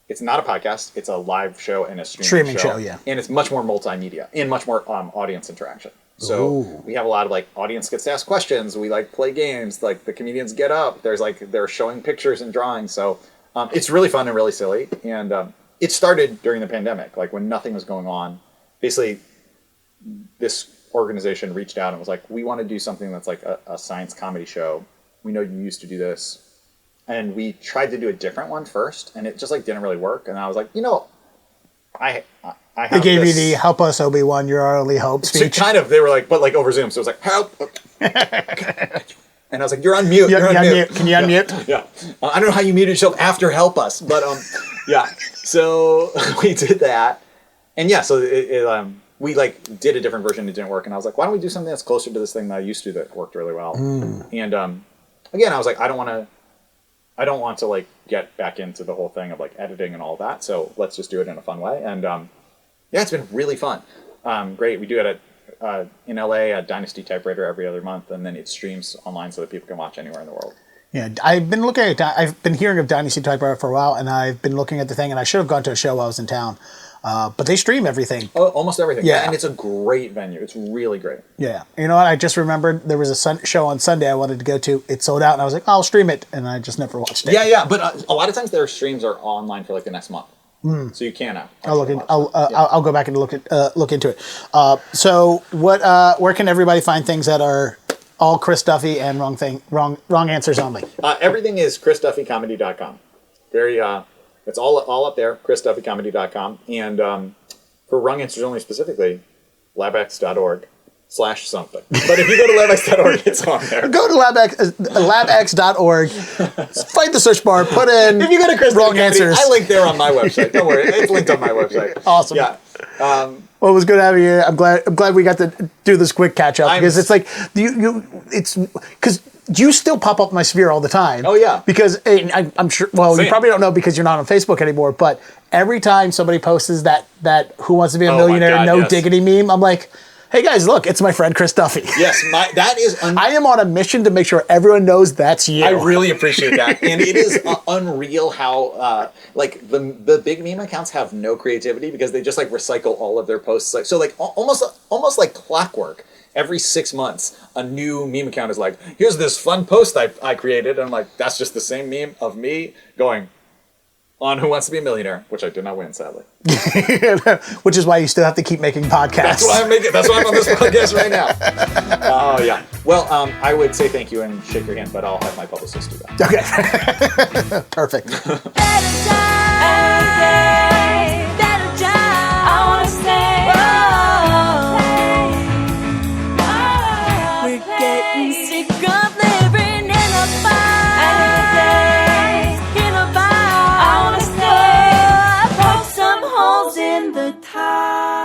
it's not a podcast. It's a live show and a streaming show. And it's much more multimedia and much more audience interaction. So we have a lot of like audience gets to ask questions. We like play games. Like the comedians get up. They're showing pictures and drawings. So it's really fun and really silly. And it started during the pandemic, like when nothing was going on. Basically, this organization reached out and was like, we want to do something that's like a science comedy show. We know you used to do this. And we tried to do a different one first, and it just like didn't really work. And I was like, I have they gave you the "Help us, Obi-Wan, you're our only hope" speech. So kind of, they were like, but like over Zoom. So it was like, help. And I was like, you're on mute. You're on mute. Can you unmute? Yeah. I don't know how you muted yourself after "help us," but yeah. So we did that, and yeah. So we like did a different version. It didn't work, and I was like, why don't we do something that's closer to this thing that I used to that worked really well? And again, I was like, I don't want to like get back into the whole thing of like editing and all that. So let's just do it in a fun way. And yeah, it's been really fun. Great. We do it at in LA at Dynasty Typewriter every other month, and then it streams online so that people can watch anywhere in the world. Yeah, I've been hearing of Dynasty Typewriter for a while, and I've been looking at the thing, and I should have gone to a show while I was in town. But they stream everything. Oh, almost everything. Yeah. And it's a great venue. It's really great. Yeah. You know what? I just remembered there was a show on Sunday I wanted to go to. It sold out, and I was like, I'll stream it. And I just never watched it. Yeah. But a lot of times their streams are online for like the next month. So you can. I'll go back and look into it. So where can everybody find things that are all Chris Duffy and wrong answers only? Everything is chrisduffycomedy.com. It's all up there, chrisduffycomedy.com. And for Wrong Answers Only specifically, labx.org/something. But if you go to labx.org, it's on there. Go to labx.org, find the search bar, put in if you go to Chris Wrong Answers. I link there on my website. Don't worry, it's linked on my website. Awesome. Yeah. Well, it was good having you. I'm glad we got to do this quick catch up because it's like it's because you still pop up my sphere all the time. Oh, yeah. Because I'm sure, well, Same. you probably don't know because you're not on Facebook anymore, but every time somebody posts that Who Wants to Be a Oh, my Millionaire, God, no yes. diggity meme, I'm like, hey guys, look, it's my friend Chris Duffy. Yes, that is. I am on a mission to make sure everyone knows that's you. I really appreciate that, and it is unreal how like the big meme accounts have no creativity because they just like recycle all of their posts. Like so, like almost like clockwork. Every 6 months, a new meme account is like, here's this fun post I created, and I'm like, that's just the same meme of me going on Who Wants to Be a Millionaire, which I did not win, sadly. Which is why you still have to keep making podcasts. That's why I'm on this podcast right now. Oh yeah. Well, I would say thank you and shake your hand, but I'll have my publicist do that. Okay. Perfect. In the tide.